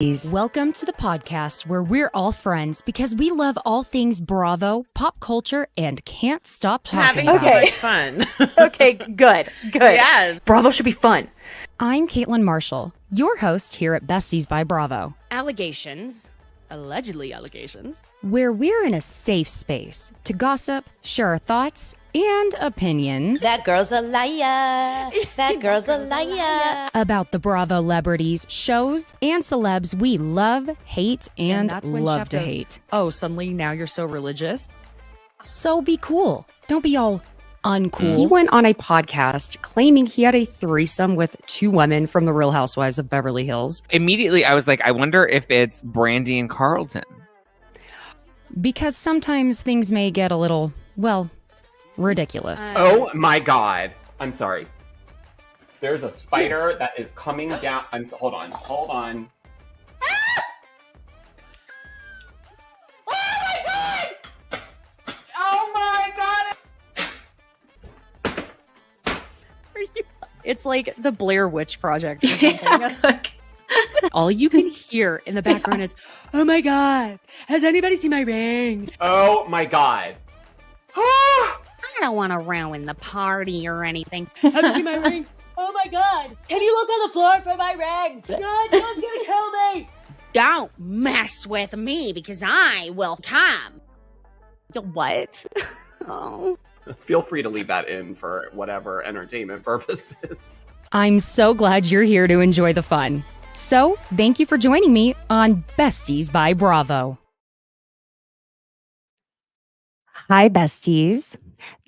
Welcome to the podcast where we're all friends because we love all things Bravo, pop culture, and can't stop talking Having so much fun. Okay, good. Yes. Bravo should be fun. I'm Caitlin Marshall, your host here at Besties by Bravo. Allegedly allegations, where we're in a safe space to gossip, share our thoughts, and opinions. That girl's a liar. That girl's a liar. About the Bravo celebrities, shows, and celebs we love, hate, and that's when love Chef to goes, hate. Oh, suddenly now you're so religious? So be cool. Don't be all uncool. He went on a podcast claiming he had a threesome with two women from the Real Housewives of Beverly Hills. Immediately, I was like, I wonder if it's Brandy and Carlton. Because sometimes things may get a little, well, ridiculous. Oh my God. I'm sorry. There's a spider that is coming down. Hold on. Ah! Oh my God! It's like the Blair Witch Project or something. All you can hear in the background is, oh my God, has anybody seen my ring? Oh my God. I don't want to ruin the party or anything. Have you seen my ring? Oh my God, can you look on the floor for my ring? God, someone's gonna kill me. Don't mess with me because I will come. What? Oh. Feel free to leave that in for whatever entertainment purposes. I'm so glad you're here to enjoy the fun. So, thank you for joining me on Besties by Bravo. Hi, besties.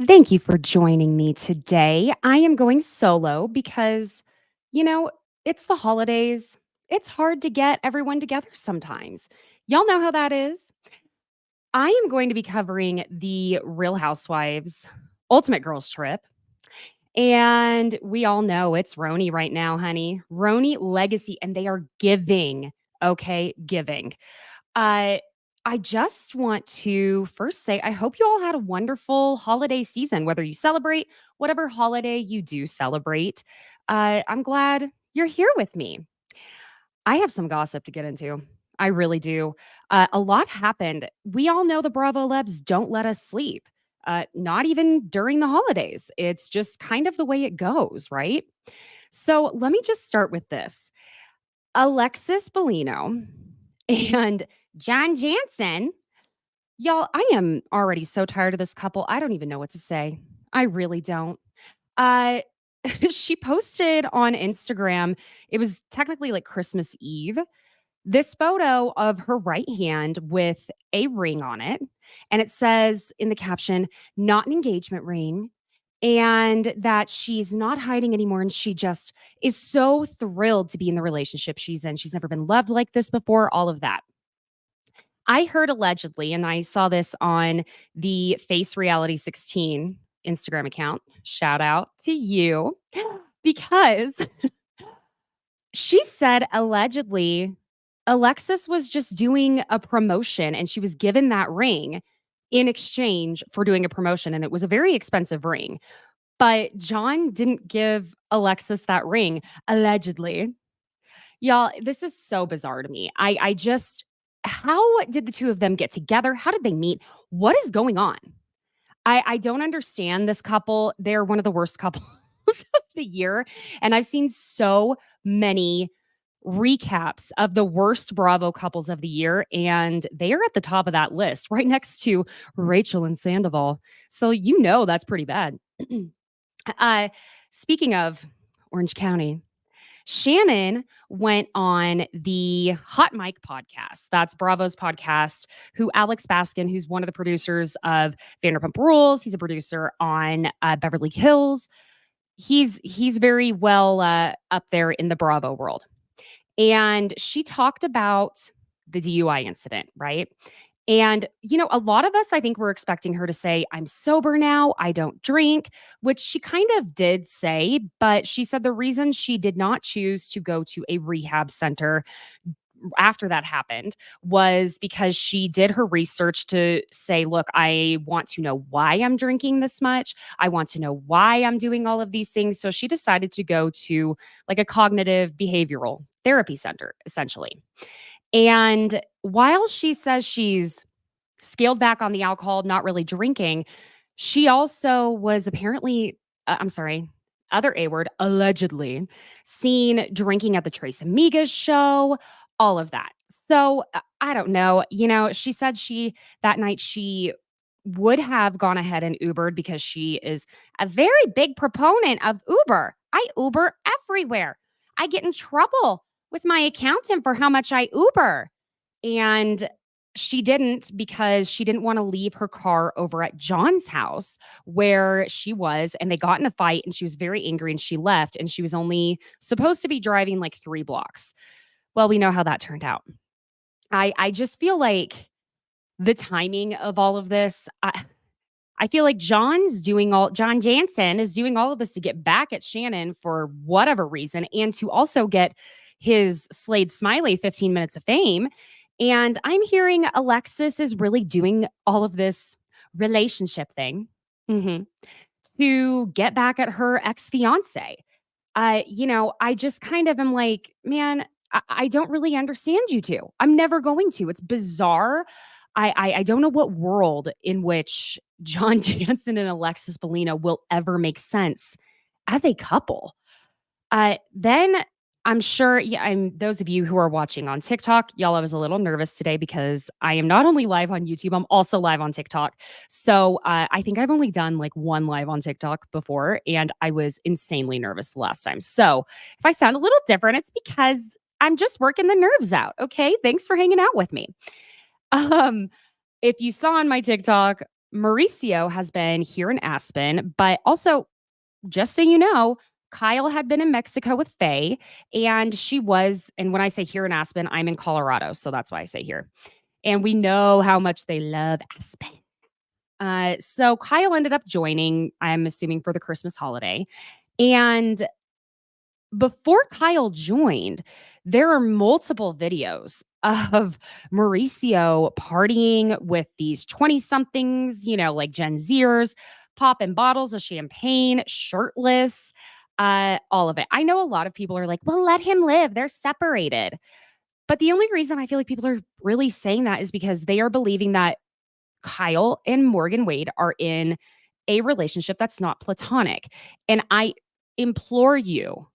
Thank you for joining me today. I am going solo because, it's the holidays. It's hard to get everyone together sometimes. Y'all know how that is. I am going to be covering the Real Housewives Ultimate Girls Trip. And we all know it's RHONY right now, honey. RHONY Legacy, and they are giving, okay? Giving. I just want to first say, I hope you all had a wonderful holiday season, whether you celebrate whatever holiday you do celebrate. I'm glad you're here with me. I have some gossip to get into. I really do. A lot happened. We all know the Bravo Lebs don't let us sleep, not even during the holidays. It's just kind of the way it goes, right? So let me just start with this. Alexis Bellino and John Jansen. Y'all, I am already so tired of this couple. I don't even know what to say. I really don't. She posted on Instagram, it was technically like Christmas Eve, this photo of her right hand with a ring on it. And it says in the caption, not an engagement ring, and that she's not hiding anymore. And she just is so thrilled to be in the relationship she's in. She's never been loved like this before, all of that. I heard allegedly, and I saw this on the Face Reality 16 Instagram account. Shout out to you. Because she said allegedly Alexis was just doing a promotion and she was given that ring in exchange for doing a promotion. And it was a very expensive ring. But John didn't give Alexis that ring, allegedly. Y'all, this is so bizarre to me. I just, how did the two of them get together? How did they meet? What is going on? I don't understand this couple. They're one of the worst couples of the year. And I've seen so many recaps of the worst Bravo couples of the year, and they are at the top of that list, right next to Rachel and Sandoval. So that's pretty bad. Speaking of Orange County, Shannon went on the Hot Mic podcast. That's Bravo's podcast, who Alex Baskin, who's one of the producers of Vanderpump Rules, he's a producer on Beverly Hills. He's very well up there in the Bravo world. And she talked about the DUI incident, right? And, a lot of us, I think, were expecting her to say, I'm sober now, I don't drink, which she kind of did say, but she said the reason she did not choose to go to a rehab center after that happened was because she did her research to say, look, I want to know why I'm drinking this much. I want to know why I'm doing all of these things. So she decided to go to like a cognitive behavioral therapy center, essentially. And while she says she's scaled back on the alcohol, not really drinking, she also was apparently, I'm sorry, other A word, allegedly seen drinking at the Trace Amigas show, all of that. So I don't know. She said that night she would have gone ahead and Ubered because she is a very big proponent of Uber. I Uber everywhere. I get in trouble with my accountant for how much I Uber. And she didn't because she didn't want to leave her car over at John's house where she was, and they got in a fight and she was very angry and she left, and she was only supposed to be driving like 3 blocks. Well, we know how that turned out. I just feel like the timing of all of this, I feel like John Jansen is doing all of this to get back at Shannon for whatever reason and to also get his Slade Smiley 15 minutes of fame. And I'm hearing Alexis is really doing all of this relationship thing mhm, to get back at her ex-fiance. I just kind of am like, man, I don't really understand you two. I'm never going to. It's bizarre. I don't know what world in which John Jansen and Alexis Bellina will ever make sense as a couple. Then I'm sure, yeah, those of you who are watching on TikTok, y'all, I was a little nervous today because I am not only live on YouTube, I'm also live on TikTok. So I think I've only done like one live on TikTok before, and I was insanely nervous the last time. So if I sound a little different, it's because I'm just working the nerves out. Okay. Thanks for hanging out with me. Um, if you saw on my TikTok, Mauricio has been here in Aspen, but also just so you know, Kyle had been in Mexico with Faye, and and when I say here in Aspen, I'm in Colorado. So that's why I say here. And we know how much they love Aspen. So Kyle ended up joining, I'm assuming, for the Christmas holiday. And before Kyle joined, there are multiple videos of Mauricio partying with these 20 somethings, like Gen Zers, popping bottles of champagne, shirtless, all of it. I know a lot of people are like, well, let him live. They're separated. But the only reason I feel like people are really saying that is because they are believing that Kyle and Morgan Wade are in a relationship that's not platonic. And I implore you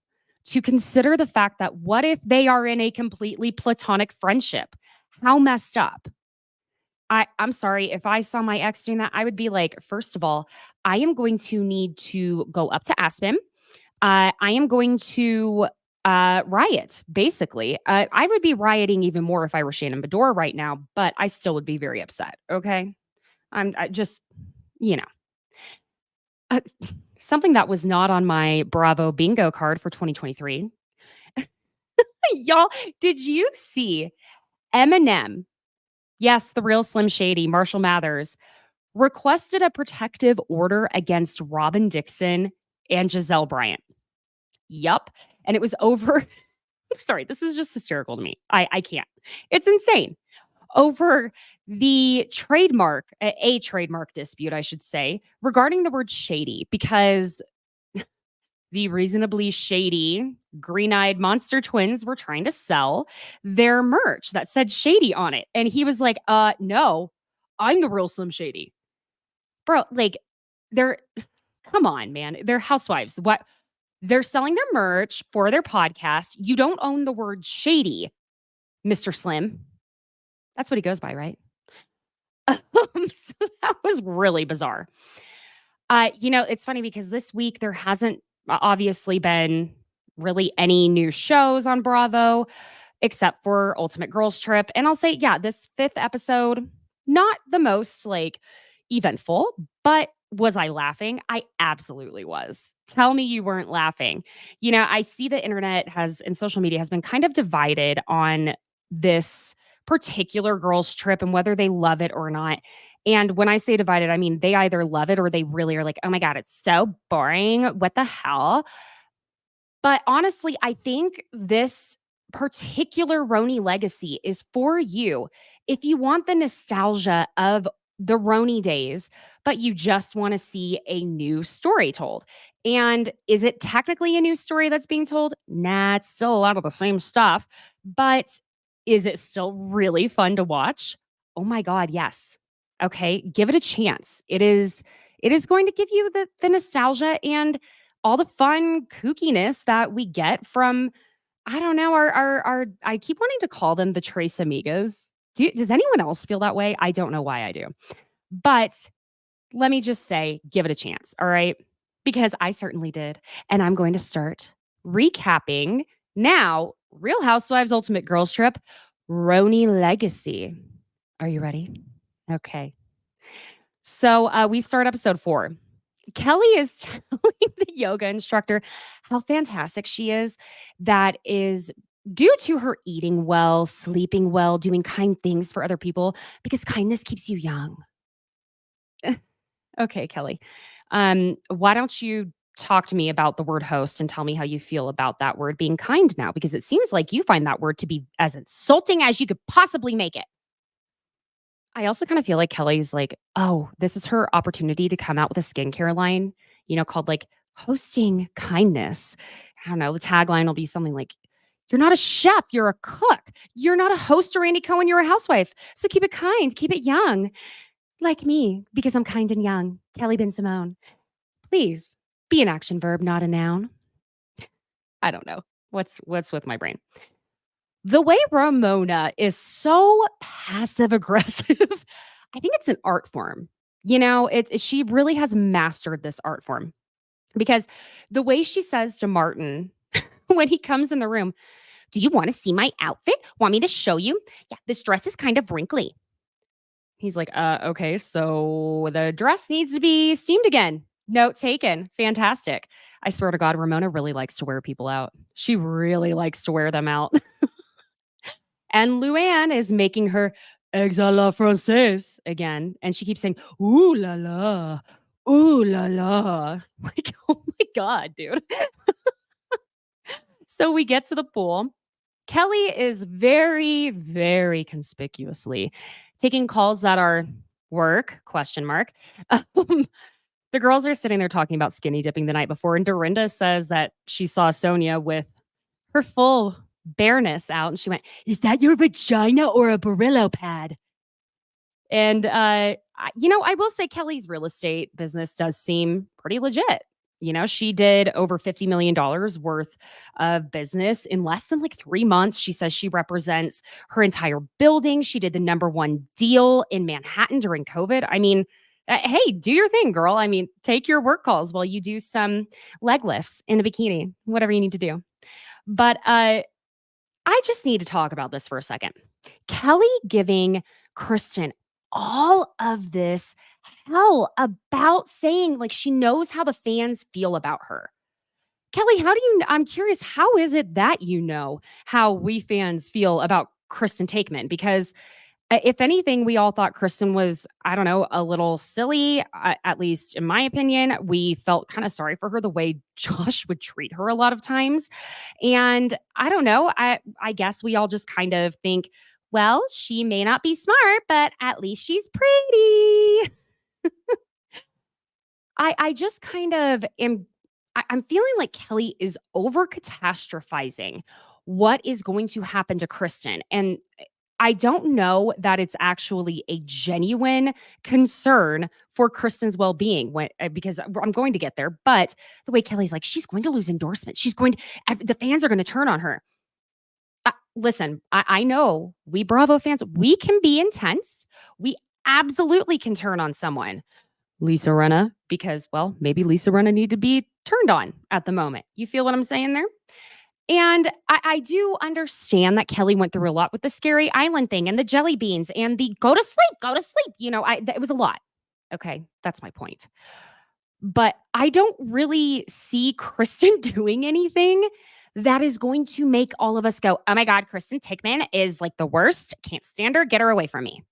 to consider the fact that what if they are in a completely platonic friendship? How messed up? I'm sorry, if I saw my ex doing that, I would be like, first of all, I am going to need to go up to Aspen. I am going to riot, basically. I would be rioting even more if I were Shannon Bedore right now, but I still would be very upset. Okay. I just, you know, uh, something that was not on my Bravo bingo card for 2023. Y'all, did you see Eminem? Yes, the real Slim Shady, Marshall Mathers, requested a protective order against Robin Dixon and Giselle Bryant. Yup. And it was over. I'm sorry, this is just hysterical to me. I can't. It's insane. Over the a trademark dispute, I should say, regarding the word shady, because the reasonably shady green-eyed monster twins were trying to sell their merch that said shady on it. And he was like, no, I'm the real Slim Shady. Bro, like, they're come on, man. They're housewives. What? They're selling their merch for their podcast. You don't own the word shady, Mr. Slim. That's what he goes by, right? So that was really bizarre. It's funny because this week there hasn't obviously been really any new shows on Bravo except for Ultimate Girls Trip. And I'll say, yeah, this 5th episode, not the most like eventful, but was I laughing? I absolutely was. Tell me you weren't laughing. I see the internet and social media has been kind of divided on this particular girls trip and whether they love it or not. And when I say divided, I mean they either love it or they really are like, oh my God, it's so boring. What the hell? But honestly, I think this particular RHONY Legacy is for you if you want the nostalgia of the RHONY days, but you just want to see a new story told. And is it technically a new story that's being told? Nah, it's still a lot of the same stuff. But is it still really fun to watch? Oh my God, yes. Okay, give it a chance. It is going to give you the nostalgia and all the fun kookiness that we get from, I don't know, our I keep wanting to call them the Trace Amigas. Does anyone else feel that way? I don't know why I do. But let me just say, give it a chance, all right? Because I certainly did. And I'm going to start recapping now Real Housewives Ultimate Girls Trip, RHONY Legacy. Are you ready? Okay. So we start episode 4. Kelly is telling the yoga instructor how fantastic she is. That is due to her eating well, sleeping well, doing kind things for other people, because kindness keeps you young. Okay, Kelly. Why don't you talk to me about the word host and tell me how you feel about that word being kind now? Because it seems like you find that word to be as insulting as you could possibly make it. I also kind of feel like Kelly's like, oh, this is her opportunity to come out with a skincare line, called like hosting kindness. I don't know. The tagline will be something like, you're not a chef, you're a cook. You're not a host or Randy Cohen, you're a housewife. So keep it kind, keep it young. Like me, because I'm kind and young. Kelly Ben Simone. Please be an action verb, not a noun. I don't know. What's with my brain? The way Ramona is so passive aggressive, I think it's an art form. She really has mastered this art form, because the way she says to Martin when he comes in the room, "Do you want to see my outfit? Want me to show you? Yeah, this dress is kind of wrinkly." He's like, okay, so the dress needs to be steamed again. Note taken. Fantastic. I swear to God, Ramona really likes to wear people out. She really likes to wear them out. And Luann is making her eggs a la française again. And she keeps saying, ooh la la, ooh la la. Like, oh my God, dude. So we get to the pool. Kelly is very, very conspicuously taking calls that are work, question mark. The girls are sitting there talking about skinny dipping the night before, and Dorinda says that she saw Sonia with her full bareness out, and she went, "Is that your vagina or a Brillo pad?" And I will say Kelly's real estate business does seem pretty legit. She did over $50 million worth of business in less than like 3 months. She says she represents her entire building. She did the #1 deal in Manhattan during COVID. I mean, hey, do your thing, girl. I mean, take your work calls while you do some leg lifts in a bikini, whatever you need to do. But I just need to talk about this for a second. Kelly giving Kristen all of this hell about saying like she knows how the fans feel about her. Kelly, I'm curious, how is it that you know how we fans feel about Kristen Takeman? Because if anything, we all thought Kristen was, I don't know, a little silly, at least in my opinion. We felt kind of sorry for her the way Josh would treat her a lot of times. And I don't know, I guess we all just kind of think, well, she may not be smart, but at least she's pretty. I just kind of am, I'm feeling like Kelly is over catastrophizing what is going to happen to Kristen. And I don't know that it's actually a genuine concern for Kristen's well-being because I'm going to get there. But the way Kelly's like, she's going to lose endorsements. The fans are going to turn on her. Listen, I know we Bravo fans, we can be intense. We absolutely can turn on someone. Lisa Rinna, because, well, maybe Lisa Rinna need to be turned on at the moment. You feel what I'm saying there? And I do understand that Kelly went through a lot with the Scary Island thing and the jelly beans and the go to sleep. It was a lot. Okay, that's my point. But I don't really see Kristen doing anything that is going to make all of us go, oh my God, Kristen Tickman is like the worst. Can't stand her. Get her away from me.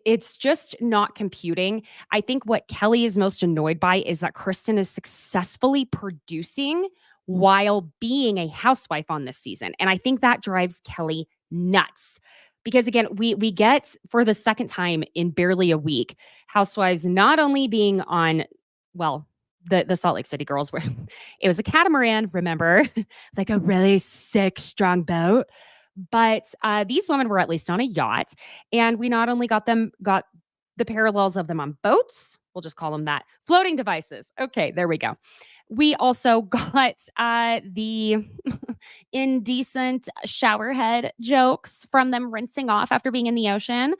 It's just not computing. I think what Kelly is most annoyed by is that Kristen is successfully producing while being a housewife on this season. And I think that drives Kelly nuts. Because again, we get for the second time in barely a week, Housewives not only being on, well, the Salt Lake City girls were it was a catamaran, remember? Like a really sick, strong boat. But these women were at least on a yacht. And we not only got the parallels of them on boats, we'll just call them that, floating devices. Okay, there we go. We also got the indecent shower head jokes from them rinsing off after being in the ocean.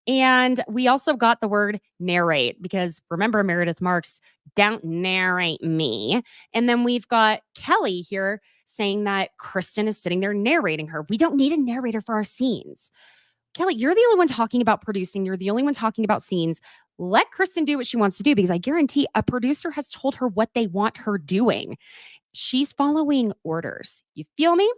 And we also got the word narrate because remember, Meredith Marks, don't narrate me. And then we've got Kelly here saying that Kristen is sitting there narrating her. We don't need a narrator for our scenes. Kelly, you're the only one talking about producing. You're the only one talking about scenes. Let Kristen do what she wants to do because I guarantee a producer has told her what they want her doing. She's following orders. You feel me?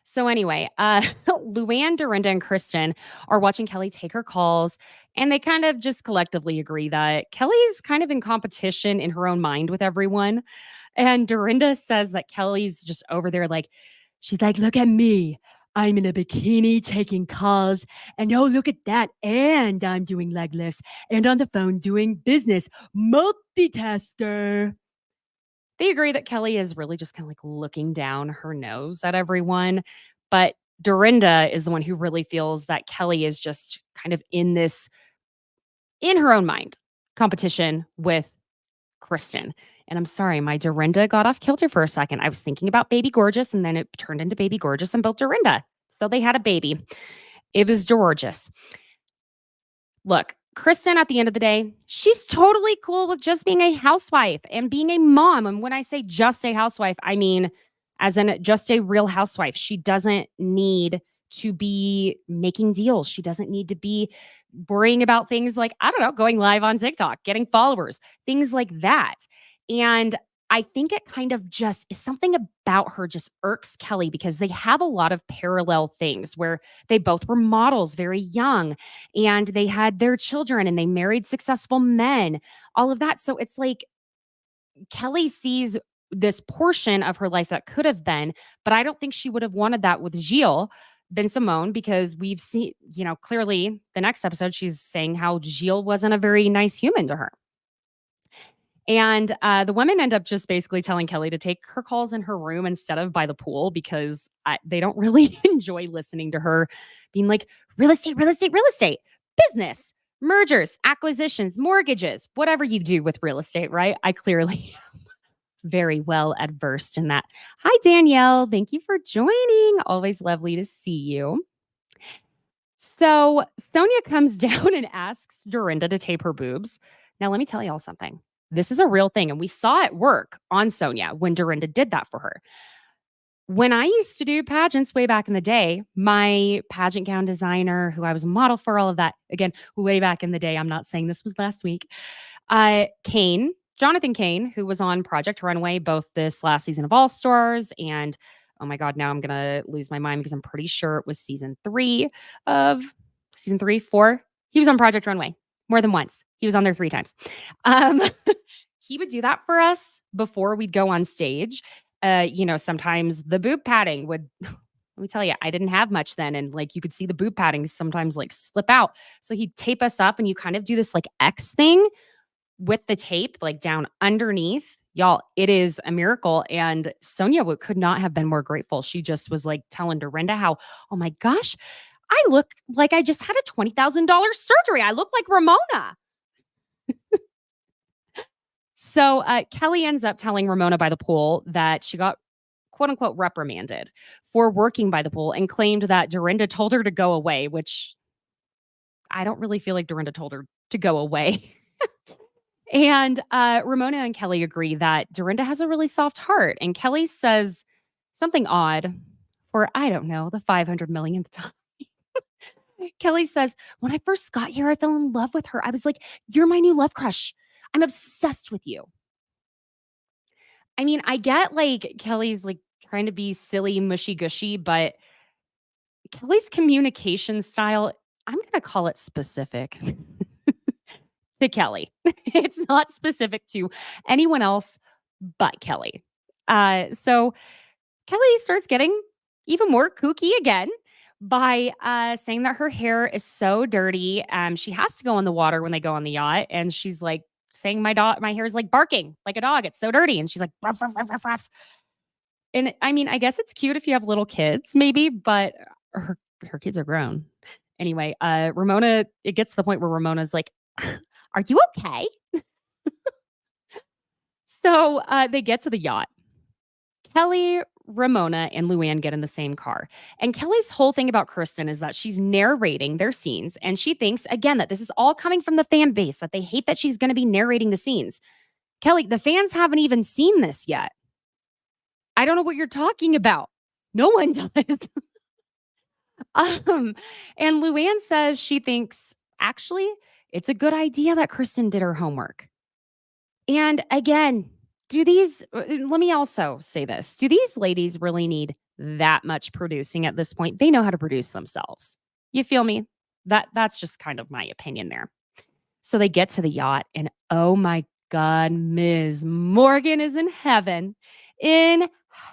So anyway, Luann, Dorinda, and Kristen are watching Kelly take her calls, and they kind of just collectively agree that Kelly's kind of in competition in her own mind with everyone. And Dorinda says that Kelly's just over there like, she's like, look at me. I'm in a bikini taking calls, and oh, look at that. And I'm doing leg lifts and on the phone doing business. Multitasker. They agree that Kelly is really just kind of like looking down her nose at everyone. But Dorinda is the one who really feels that Kelly is just kind of in this, in her own mind, competition with Kristen. And I'm sorry, my Dorinda got off kilter for a second. I was thinking about Baby Gorgeous, and then it turned into Baby Gorgeous and built Dorinda. So they had a baby. It was gorgeous. Look, Kristen, at the end of the day, she's totally cool with just being a housewife and being a mom. And when I say just a housewife, I mean as in just a real housewife. She doesn't need to be making deals. She doesn't need to be worrying about things like, I don't know, going live on TikTok, getting followers, things like that. And I think it kind of just is something about her just irks Kelly because they have a lot of parallel things where they both were models very young and they had their children and they married successful men, all of that. So it's like Kelly sees this portion of her life that could have been, but I don't think she would have wanted that with Gilles Ben Simone because we've seen, clearly the next episode, she's saying how Gilles wasn't a very nice human to her. And the women end up just basically telling Kelly to take her calls in her room instead of by the pool because they don't really enjoy listening to her being like, real estate, business, mergers, acquisitions, mortgages, whatever you do with real estate, right? I clearly am very well adversed in that. Hi, Danielle. Thank you for joining. Always lovely to see you. So Sonia comes down and asks Dorinda to tape her boobs. Now, let me tell y'all something. This is a real thing. And we saw it work on Sonia when Dorinda did that for her. When I used to do pageants way back in the day, my pageant gown designer, who I was a model for, all of that, again, way back in the day, I'm not saying this was last week, Jonathan Kane, who was on Project Runway, both this last season of All Stars and, oh my God, now I'm going to lose my mind because I'm pretty sure it was season 4. He was on Project Runway more than once. He was on there 3 times. He would do that for us before we'd go on stage. Sometimes the boob padding would, let me tell you, I didn't have much then. And like, you could see the boob padding sometimes like slip out. So he'd tape us up and you kind of do this like X thing with the tape, like down underneath. Y'all, it is a miracle. And Sonia could not have been more grateful. She just was like telling Dorinda how, oh my gosh, I look like I just had a $20,000 surgery. I look like Ramona. So Kelly ends up telling Ramona by the pool that she got quote unquote reprimanded for working by the pool and claimed that Dorinda told her to go away, which I don't really feel like Dorinda told her to go away. And Ramona and Kelly agree that Dorinda has a really soft heart. And Kelly says something odd for, I don't know, the 500 millionth time. Kelly says, when I first got here, I fell in love with her. I was like, you're my new love crush. I'm obsessed with you. I mean, I get like Kelly's like trying to be silly, mushy gushy, but Kelly's communication style, I'm going to call it specific to Kelly. It's not specific to anyone else but Kelly. So Kelly starts getting even more kooky again by saying that her hair is so dirty. She has to go in the water when they go on the yacht, and she's like saying my hair is like barking like a dog. It's so dirty, and she's like ruff, ruff, ruff, ruff, ruff. And I mean, I guess it's cute if you have little kids, maybe, but her kids are grown. Anyway, Ramona, it gets to the point where Ramona's like, "Are you okay?" So they get to the yacht. Kelly, Ramona, and Luann get in the same car. And Kelly's whole thing about Kristen is that she's narrating their scenes. And she thinks, again, that this is all coming from the fan base, that they hate that she's going to be narrating the scenes. Kelly, the fans haven't even seen this yet. I don't know what you're talking about. No one does. And Luann says she thinks, actually, it's a good idea that Kristen did her homework. And again, let me also say this. Do these ladies really need that much producing at this point? They know how to produce themselves. You feel me? That's just kind of my opinion there. So they get to the yacht and oh my God, Ms. Morgan is in heaven. In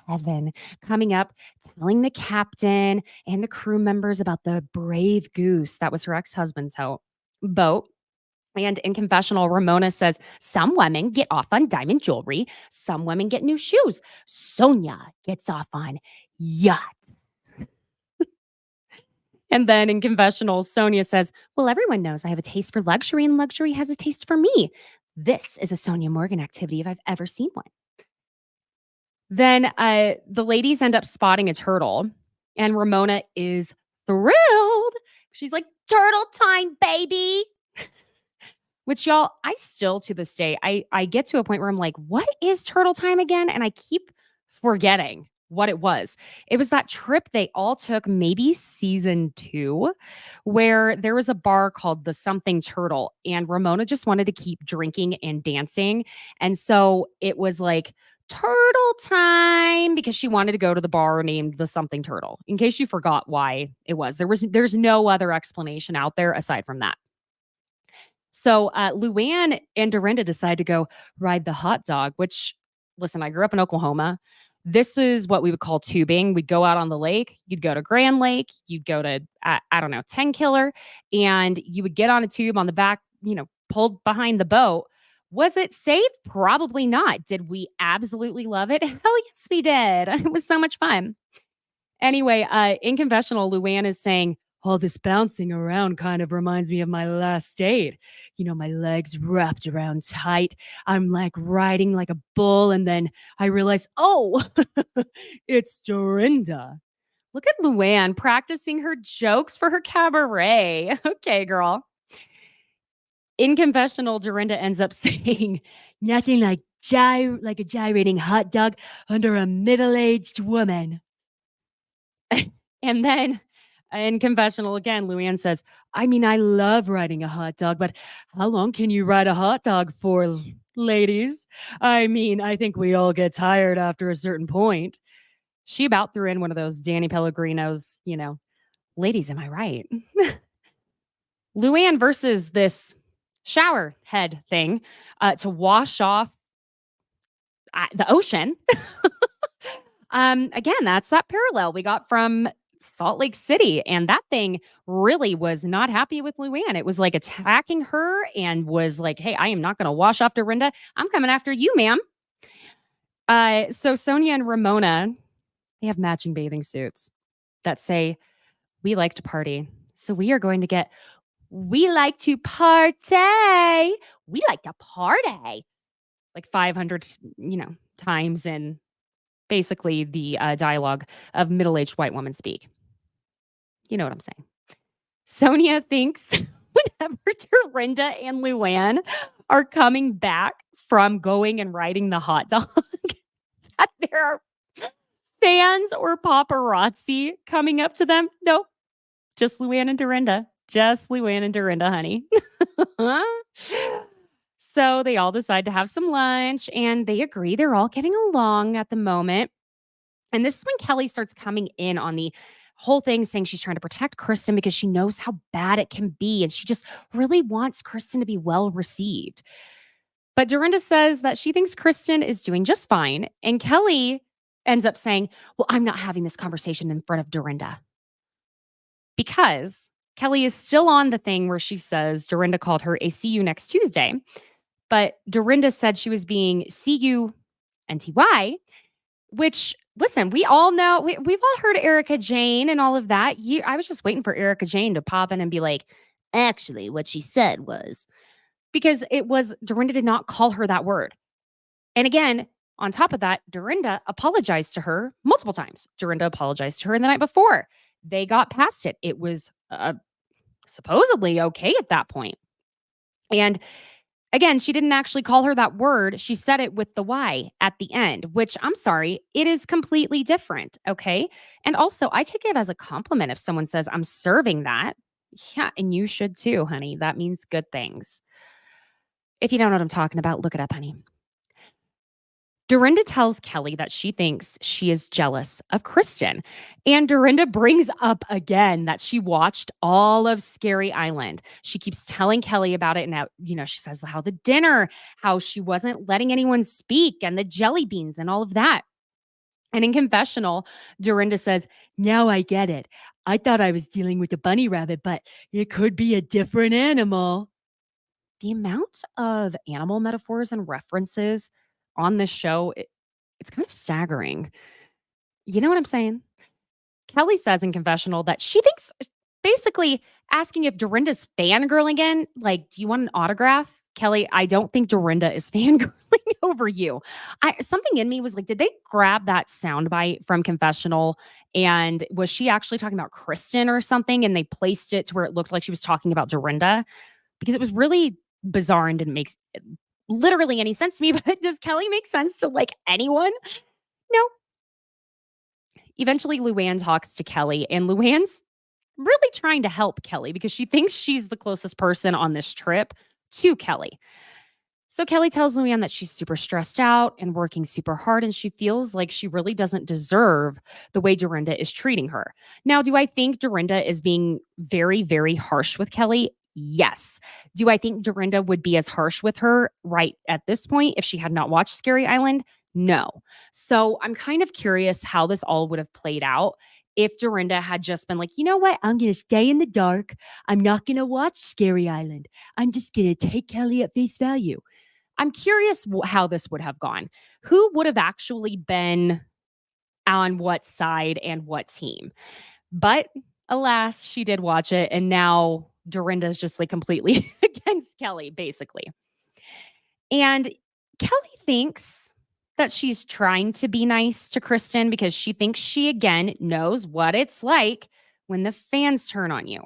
heaven. Coming up, telling the captain and the crew members about the brave goose that was her ex-husband's boat. And in confessional, Ramona says, some women get off on diamond jewelry. Some women get new shoes. Sonia gets off on yachts. And then in confessional, Sonia says, well, everyone knows I have a taste for luxury and luxury has a taste for me. This is a Sonia Morgan activity if I've ever seen one. Then the ladies end up spotting a turtle and Ramona is thrilled. She's like, turtle time, baby. Which y'all, I still to this day, I get to a point where I'm like, what is turtle time again? And I keep forgetting what it was. It was that trip they all took, maybe season 2, where there was a bar called the Something Turtle, and Ramona just wanted to keep drinking and dancing. And so it was like turtle time because she wanted to go to the bar named the Something Turtle. In case you forgot why it was, there's no other explanation out there aside from that. So Luann and Dorinda decide to go ride the hot dog, which, listen, I grew up in Oklahoma. This is what we would call tubing. We'd go out on the lake. You'd go to Grand Lake. You'd go to, I don't know, 10 Killer. And you would get on a tube on the back, pulled behind the boat. Was it safe? Probably not. Did we absolutely love it? Hell yes, we did. It was so much fun. Anyway, in confessional, Luann is saying, all this bouncing around kind of reminds me of my last date. My legs wrapped around tight. I'm like riding like a bull. And then I realize, oh, it's Dorinda. Look at Luann practicing her jokes for her cabaret. Okay, girl. In confessional, Dorinda ends up saying, nothing like a gyrating hot dog under a middle-aged woman. And then in confessional again, Luann says, I mean, I love riding a hot dog, but how long can you ride a hot dog for, ladies? I mean, I think we all get tired after a certain point. She about threw in one of those Danny Pellegrino's, ladies, am I right? Luann versus this shower head thing to wash off the ocean. Again, that's that parallel we got from Salt Lake City. And that thing really was not happy with Luann. It was like attacking her and was like, hey, I am not going to wash off Dorinda. I'm coming after you, ma'am. So Sonia and Ramona, they have matching bathing suits that say, we like to party. So we are going to get, we like to party. We like to party. Like 500, times in basically the dialogue of middle-aged white woman speak. You know what I'm saying. Sonia thinks whenever Dorinda and Luann are coming back from going and riding the hot dog, that there are fans or paparazzi coming up to them. Nope. Just Luann and Dorinda. Just Luann and Dorinda, honey. So they all decide to have some lunch and they agree they're all getting along at the moment. And this is when Kelly starts coming in on the whole thing, saying she's trying to protect Kristen because she knows how bad it can be. And she just really wants Kristen to be well received. But Dorinda says that she thinks Kristen is doing just fine. And Kelly ends up saying, well, I'm not having this conversation in front of Dorinda. Because Kelly is still on the thing where she says Dorinda called her a see you next Tuesday. But Dorinda said she was being CUNTY, which, listen, we all know, we've all heard Erica Jane and all of that. I was just waiting for Erica Jane to pop in and be like, actually, what she said was, because it was Dorinda did not call her that word. And again, on top of that, Dorinda apologized to her multiple times. Dorinda apologized to her the night before. They got past it. It was supposedly okay at that point. And again, she didn't actually call her that word. She said it with the Y at the end, which I'm sorry, it is completely different. Okay. And also, I take it as a compliment if someone says, I'm serving that. Yeah. And you should too, honey. That means good things. If you don't know what I'm talking about, look it up, honey. Dorinda tells Kelly that she thinks she is jealous of Kristen. And Dorinda brings up again that she watched all of Scary Island. She keeps telling Kelly about it. And now, she says how the dinner, how she wasn't letting anyone speak, and the jelly beans and all of that. And in confessional, Dorinda says, now I get it. I thought I was dealing with a bunny rabbit, but it could be a different animal. The amount of animal metaphors and references on this show, it's kind of staggering. You know what I'm saying? Kelly says in confessional that she thinks, basically asking if Dorinda's fangirling again, like, do you want an autograph? Kelly, I don't think Dorinda is fangirling over you. Something in me was like, did they grab that soundbite from confessional? And was she actually talking about Kristen or something? And they placed it to where it looked like she was talking about Dorinda? Because it was really bizarre and didn't make literally any sense to me. But does Kelly make sense to like anyone? No. Eventually, Luann talks to Kelly, and Luann's really trying to help Kelly because she thinks she's the closest person on this trip to Kelly. So Kelly tells Luann that she's super stressed out and working super hard, and she feels like she really doesn't deserve the way Dorinda is treating her. Now, do I think Dorinda is being very, very harsh with Kelly? Yes. Do I think Dorinda would be as harsh with her right at this point if she had not watched Scary Island? No. So I'm kind of curious how this all would have played out if Dorinda had just been like, you know what? I'm going to stay in the dark. I'm not going to watch Scary Island. I'm just going to take Kelly at face value. I'm curious how this would have gone. Who would have actually been on what side and what team? But alas, she did watch it. And now Dorinda's just like completely against Kelly, basically. And Kelly thinks that she's trying to be nice to Kristen because she thinks she, again, knows what it's like when the fans turn on you.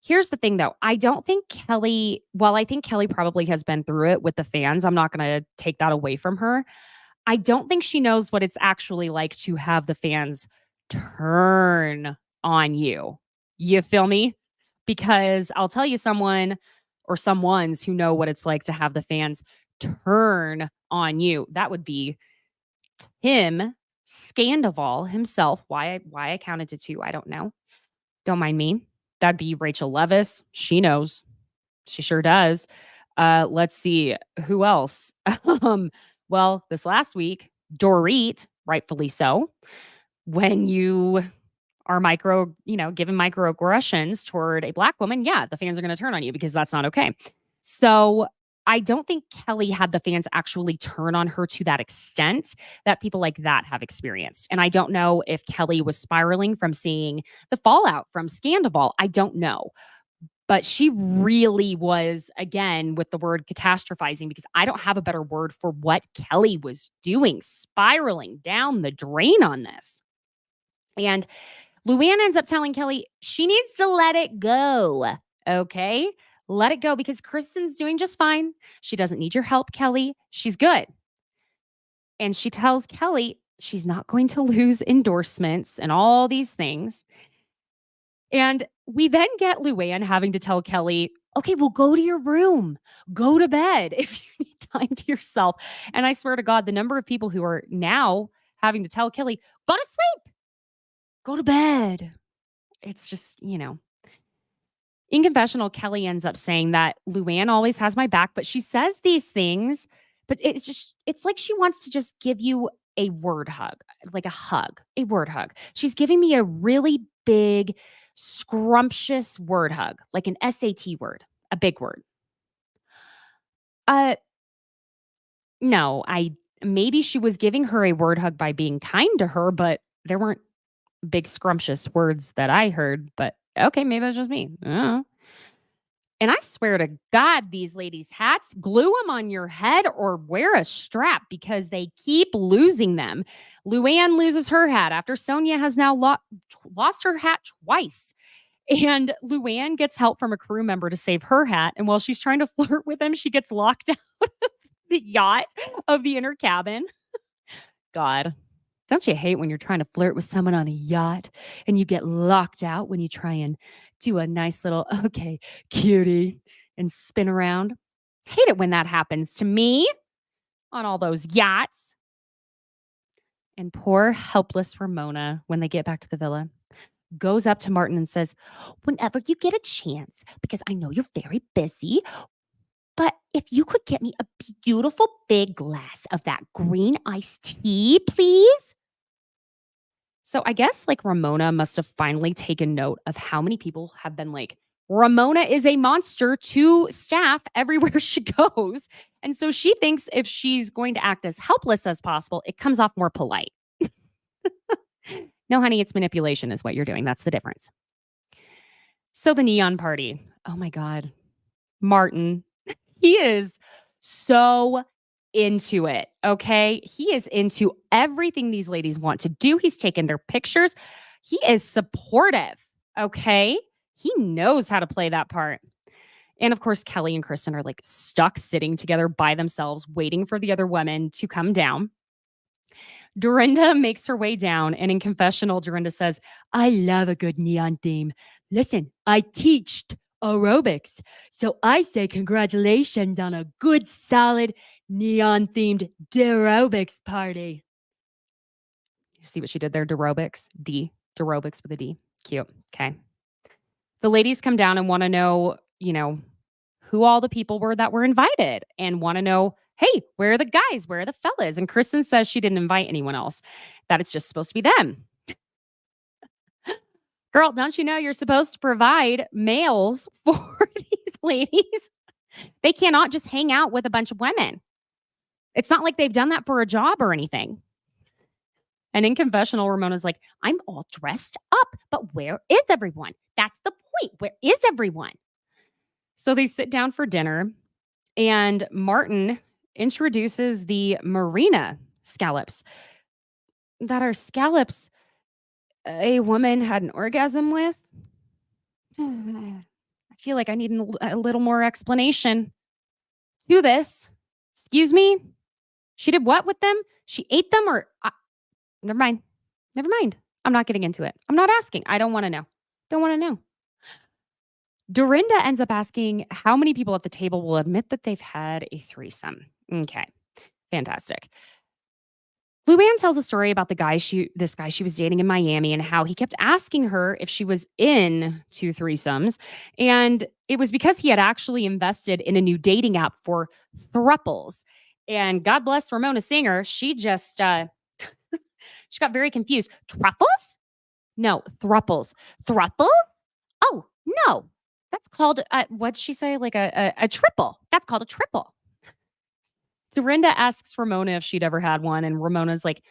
Here's the thing, though. I don't think Kelly, while I think Kelly probably has been through it with the fans, I'm not going to take that away from her. I don't think she knows what it's actually like to have the fans turn on you. You feel me? Because I'll tell you someone or someones who know what it's like to have the fans turn on you. That would be Tim Scandival himself. Why I counted to two, I don't know. Don't mind me. That'd be Rachel Leviss. She knows. She sure does. Let's see. Who else? Well, this last week, Dorit, rightfully so. When you are given microaggressions toward a Black woman, yeah, the fans are going to turn on you because that's not okay. So I don't think Kelly had the fans actually turn on her to that extent that people like that have experienced. And I don't know if Kelly was spiraling from seeing the fallout from Scandival. I don't know. But she really was, again, with the word catastrophizing, because I don't have a better word for what Kelly was doing, spiraling down the drain on this. And Luann ends up telling Kelly she needs to let it go. Okay? Let it go because Kristen's doing just fine. She doesn't need your help, Kelly. She's good. And she tells Kelly she's not going to lose endorsements and all these things. And we then get Luann having to tell Kelly, okay, well, go to your room, go to bed if you need time to yourself. And I swear to God, the number of people who are now having to tell Kelly, go to sleep, go to bed. It's just, In confessional, Kelly ends up saying that Luann always has my back, but she says these things, but it's like she wants to just give you a word hug, like a word hug. She's giving me a really big, scrumptious word hug, like an SAT word, a big word. Uh, no, maybe she was giving her a word hug by being kind to her, but there weren't big scrumptious words that I heard. But okay, maybe that's just me. I don't know. And I swear to God, these ladies' hats, glue them on your head or wear a strap because they keep losing them. Luann loses her hat after Sonia has now lost her hat twice. And Luann gets help from a crew member to save her hat. And while she's trying to flirt with him, she gets locked out of the yacht of the inner cabin. God, don't you hate when you're trying to flirt with someone on a yacht and you get locked out when you try and do a nice little, okay, cutie, and spin around? Hate it when that happens to me on all those yachts. And poor, helpless Ramona, when they get back to the villa, goes up to Martin and says, whenever you get a chance, because I know you're very busy, but if you could get me a beautiful big glass of that green iced tea, please. So I guess like Ramona must have finally taken note of how many people have been like, Ramona is a monster to staff everywhere she goes. And so she thinks if she's going to act as helpless as possible, it comes off more polite. No, honey, it's manipulation is what you're doing. That's the difference. So the neon party. Oh my God. Martin, he is so into it. Okay. He is into everything these ladies want to do. He's taken their pictures. He is supportive. Okay. He knows how to play that part. And of course, Kelly and Kristen are like stuck sitting together by themselves, waiting for the other women to come down. Dorinda makes her way down, and in confessional, Dorinda says, I love a good neon theme. Listen, I teached aerobics, so I say congratulations on a good, solid, neon-themed aerobics party. You see what she did there? Aerobics, aerobics with a D. Cute. Okay. The ladies come down and want to know, who all the people were that were invited and want to know, hey, where are the guys? Where are the fellas? And Kristen says she didn't invite anyone else, that it's just supposed to be them. Girl, don't you know you're supposed to provide males for these ladies? They cannot just hang out with a bunch of women. It's not like they've done that for a job or anything. And in confessional, Ramona's like, I'm all dressed up, but where is everyone? That's the point. Where is everyone? So they sit down for dinner, and Martin introduces the Marina scallops. That are scallops a woman had an orgasm with. I feel like I need a little more explanation to this. Excuse me? She did what with them? She ate them or... Never mind. Never mind. I'm not getting into it. I'm not asking. I don't want to know. Don't want to know. Dorinda ends up asking how many people at the table will admit that they've had a threesome. Okay. Fantastic. Luann tells a story about this guy she was dating in Miami and how he kept asking her if she was in two threesomes. And it was because he had actually invested in a new dating app for thruples. And God bless Ramona Singer. She just, she got very confused. Truffles? No, thruples. Thruple? Oh, no. That's called, what'd she say? Like a triple. That's called a triple. Dorinda asks Ramona if she'd ever had one, and Ramona's like,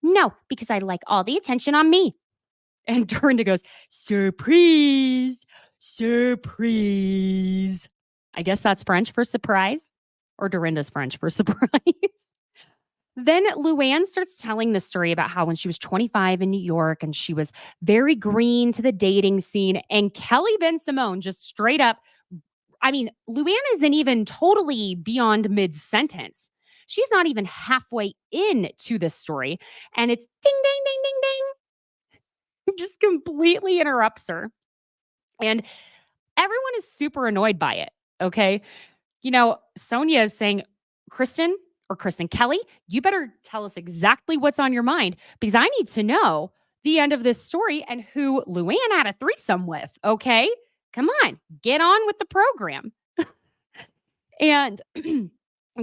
no, because I like all the attention on me. And Dorinda goes, surprise, surprise. I guess that's French for surprise, or Dorinda's French for surprise. Then Luann starts telling the story about how when she was 25 in New York and she was very green to the dating scene, and Kelly Ben-Simone just straight up, Luann isn't even totally beyond mid-sentence. She's not even halfway into this story, and it's ding, ding, ding, ding, ding. Just completely interrupts her. And everyone is super annoyed by it, okay? Sonia is saying, Kristen Kelly, you better tell us exactly what's on your mind because I need to know the end of this story and who Luann had a threesome with, okay? Come on, get on with the program. And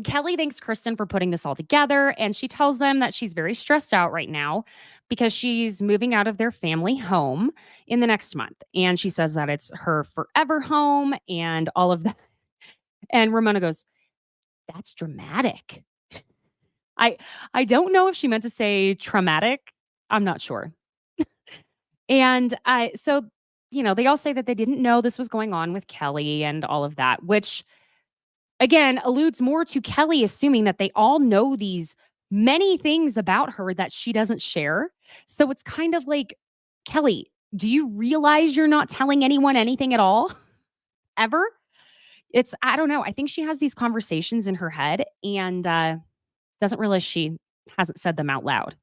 Kelly thanks Kristen for putting this all together, and she tells them that she's very stressed out right now because she's moving out of their family home in the next month. And she says that it's her forever home and all of that. And Ramona goes, "That's dramatic." I I don't know if she meant to say traumatic. I'm not sure. And they all say that they didn't know this was going on with Kelly and all of that, which again alludes more to Kelly assuming that they all know these many things about her that she doesn't share. So it's kind of like, Kelly, do you realize you're not telling anyone anything at all? Ever? I don't know. I think she has these conversations in her head and doesn't realize she hasn't said them out loud.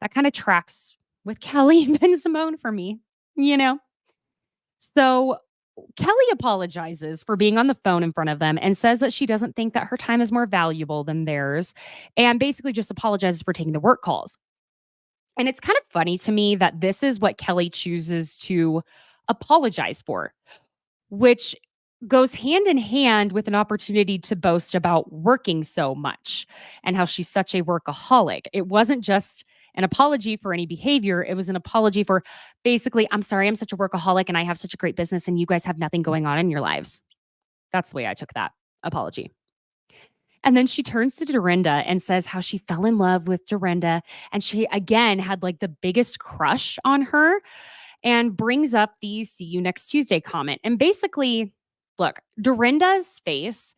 That kind of tracks with Kelly and Simone for me, you know? So Kelly apologizes for being on the phone in front of them and says that she doesn't think that her time is more valuable than theirs, and basically just apologizes for taking the work calls. And it's kind of funny to me that this is what Kelly chooses to apologize for, which goes hand in hand with an opportunity to boast about working so much and how she's such a workaholic. It wasn't just an apology for any behavior, it was an apology for basically, I'm sorry, I'm such a workaholic and I have such a great business and you guys have nothing going on in your lives. That's the way I took that apology. And then she turns to Dorinda and says how she fell in love with Dorinda and she again had like the biggest crush on her, and brings up the "see you next Tuesday" comment. And basically, look, Dorinda's face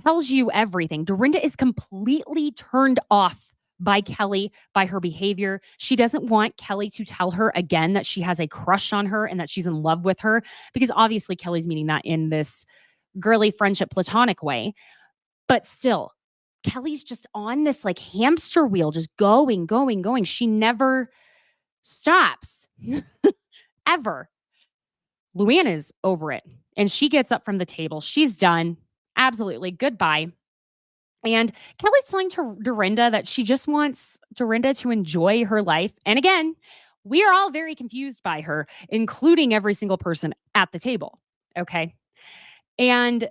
tells you everything. Dorinda is completely turned off by Kelly, by her behavior. She doesn't want Kelly to tell her again that she has a crush on her and that she's in love with her, because obviously Kelly's meaning that in this girly friendship platonic way. But still, Kelly's just on this like hamster wheel, just going, going, going. She never stops. Ever. Luann is over it. And she gets up from the table. She's done. Absolutely. Goodbye. And Kelly's telling Dorinda that she just wants Dorinda to enjoy her life. And again, we are all very confused by her, including every single person at the table. Okay. And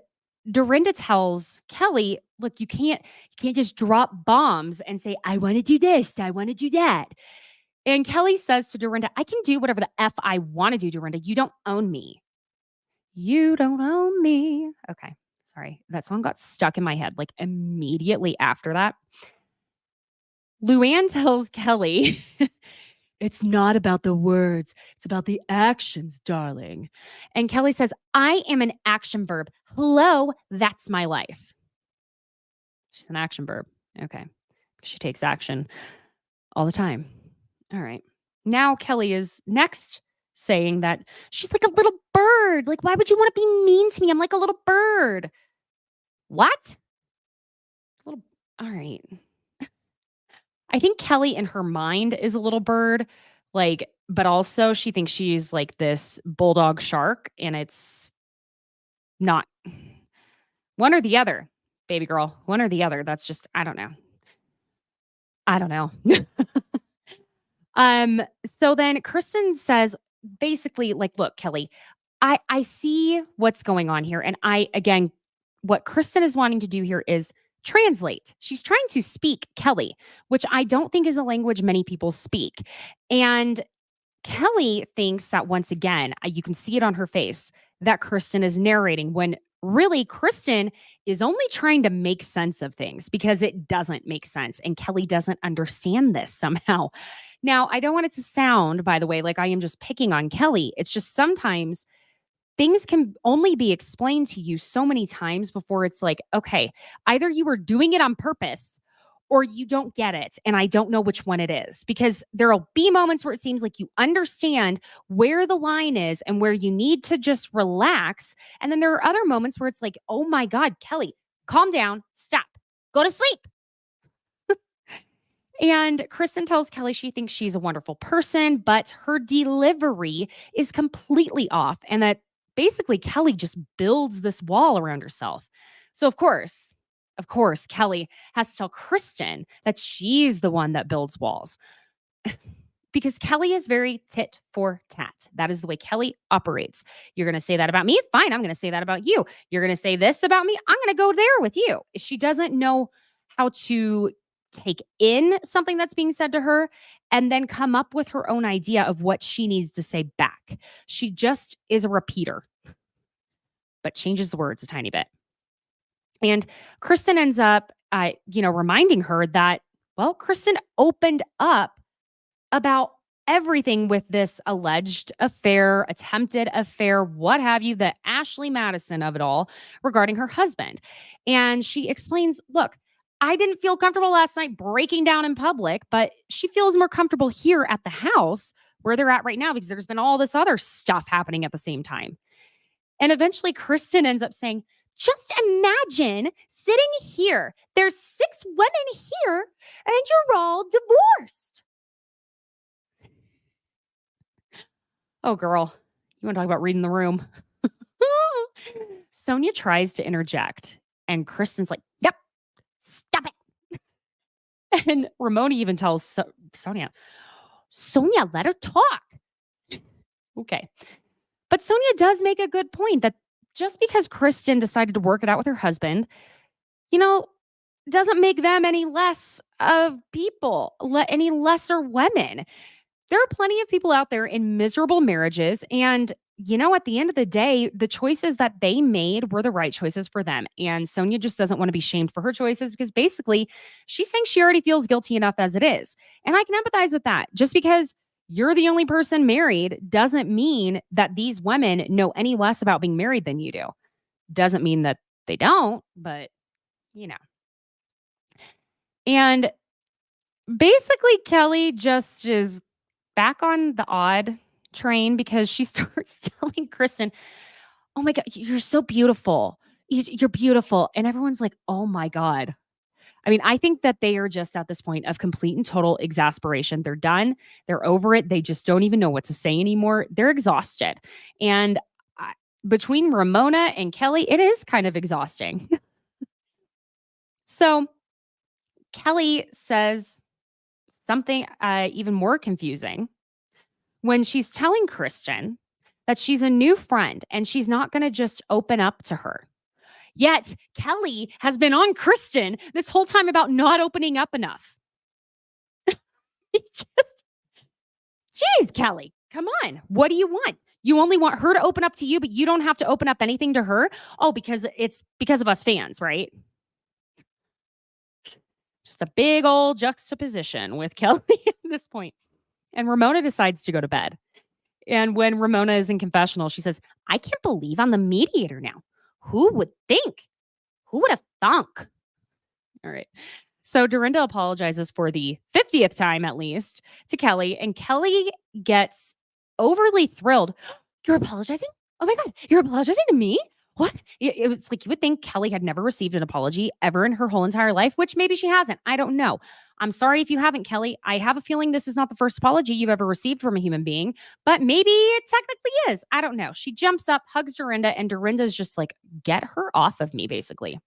Dorinda tells Kelly, look, you can't just drop bombs and say, I want to do this, I want to do that. And Kelly says to Dorinda, I can do whatever the F I want to do, Dorinda. You don't own me. You don't own me. Okay. Sorry. That song got stuck in my head like immediately after that. Luann tells Kelly, it's not about the words. It's about the actions, darling. And Kelly says, I am an action verb. Hello, that's my life. She's an action verb. Okay. She takes action all the time. All right. Now Kelly is next saying that she's like a little bird. Like, why would you want to be mean to me? I'm like a little bird. What? Little. All right. I think Kelly in her mind is a little bird, like, but also she thinks she's like this bulldog shark, and it's not one or the other, baby girl. One or the other. That's just, I don't know. I don't know. So then Kristen says basically, like, look, Kelly, I see what's going on here. And again, what Kristen is wanting to do here is translate. She's trying to speak Kelly, which I don't think is a language many people speak. And Kelly thinks that once again, you can see it on her face, that Kristen is narrating when really Kristen is only trying to make sense of things because it doesn't make sense. And Kelly doesn't understand this somehow. Now, I don't want it to sound, by the way, like I am just picking on Kelly. It's just sometimes things can only be explained to you so many times before it's like, okay, either you were doing it on purpose or you don't get it. And I don't know which one it is, because there'll be moments where it seems like you understand where the line is and where you need to just relax. And then there are other moments where it's like, oh my God, Kelly, calm down, stop, go to sleep. And Kristen tells Kelly she thinks she's a wonderful person, but her delivery is completely off, and that basically Kelly just builds this wall around herself. So of course, Kelly has to tell Kristen that she's the one that builds walls. because Kelly is very tit for tat. That is the way Kelly operates. You're going to say that about me? Fine, I'm going to say that about you. You're going to say this about me? I'm going to go there with you. She doesn't know how to take in something that's being said to her and then come up with her own idea of what she needs to say back. She just is a repeater, but changes the words a tiny bit. And Kristen ends up, reminding her that, well, Kristen opened up about everything with this alleged affair, attempted affair, what have you, the Ashley Madison of it all regarding her husband. And she explains, look, I didn't feel comfortable last night breaking down in public, but she feels more comfortable here at the house where they're at right now because there's been all this other stuff happening at the same time. And eventually Kristen ends up saying, just imagine sitting here. There's 6 women here and you're all divorced. Oh, girl, you want to talk about reading the room? Sonia tries to interject and Kristen's like, yep, stop it. And Ramona even tells Sonia, let her talk. Okay. But Sonia does make a good point that just because Kristen decided to work it out with her husband, doesn't make them any less of people, any lesser women. There are plenty of people out there in miserable marriages. And, at the end of the day, the choices that they made were the right choices for them. And Sonia just doesn't want to be shamed for her choices because basically she's saying she already feels guilty enough as it is. And I can empathize with that. Just because you're the only person married doesn't mean that these women know any less about being married than you do. Doesn't mean that they don't, but And basically Kelly just is back on the odd train because she starts telling Kristen, oh my God, you're so beautiful. You're beautiful. And everyone's like, oh my God. I mean, I think that they are just at this point of complete and total exasperation. They're done. They're over it. They just don't even know what to say anymore. They're exhausted. And between Ramona and Kelly, it is kind of exhausting. So Kelly says something even more confusing when she's telling Kristen that she's a new friend and she's not going to just open up to her. Yet Kelly has been on Kristen this whole time about not opening up enough. Geez, Kelly, come on. What do you want? You only want her to open up to you, but you don't have to open up anything to her? Oh, because it's because of us fans, right? Just a big old juxtaposition with Kelly at this point. And Ramona decides to go to bed. And when Ramona is in confessional, she says, I can't believe I'm the mediator now. Who would think? Who would have thunk? All right. So Dorinda apologizes for the 50th time, at least, to Kelly. And Kelly gets overly thrilled. You're apologizing? Oh my God, you're apologizing to me? What? It was like you would think Kelly had never received an apology ever in her whole entire life, which maybe she hasn't. I don't know. I'm sorry if you haven't, Kelly. I have a feeling this is not the first apology you've ever received from a human being, but maybe it technically is. I don't know. She jumps up, hugs Dorinda, and Dorinda's just like, get her off of me, basically.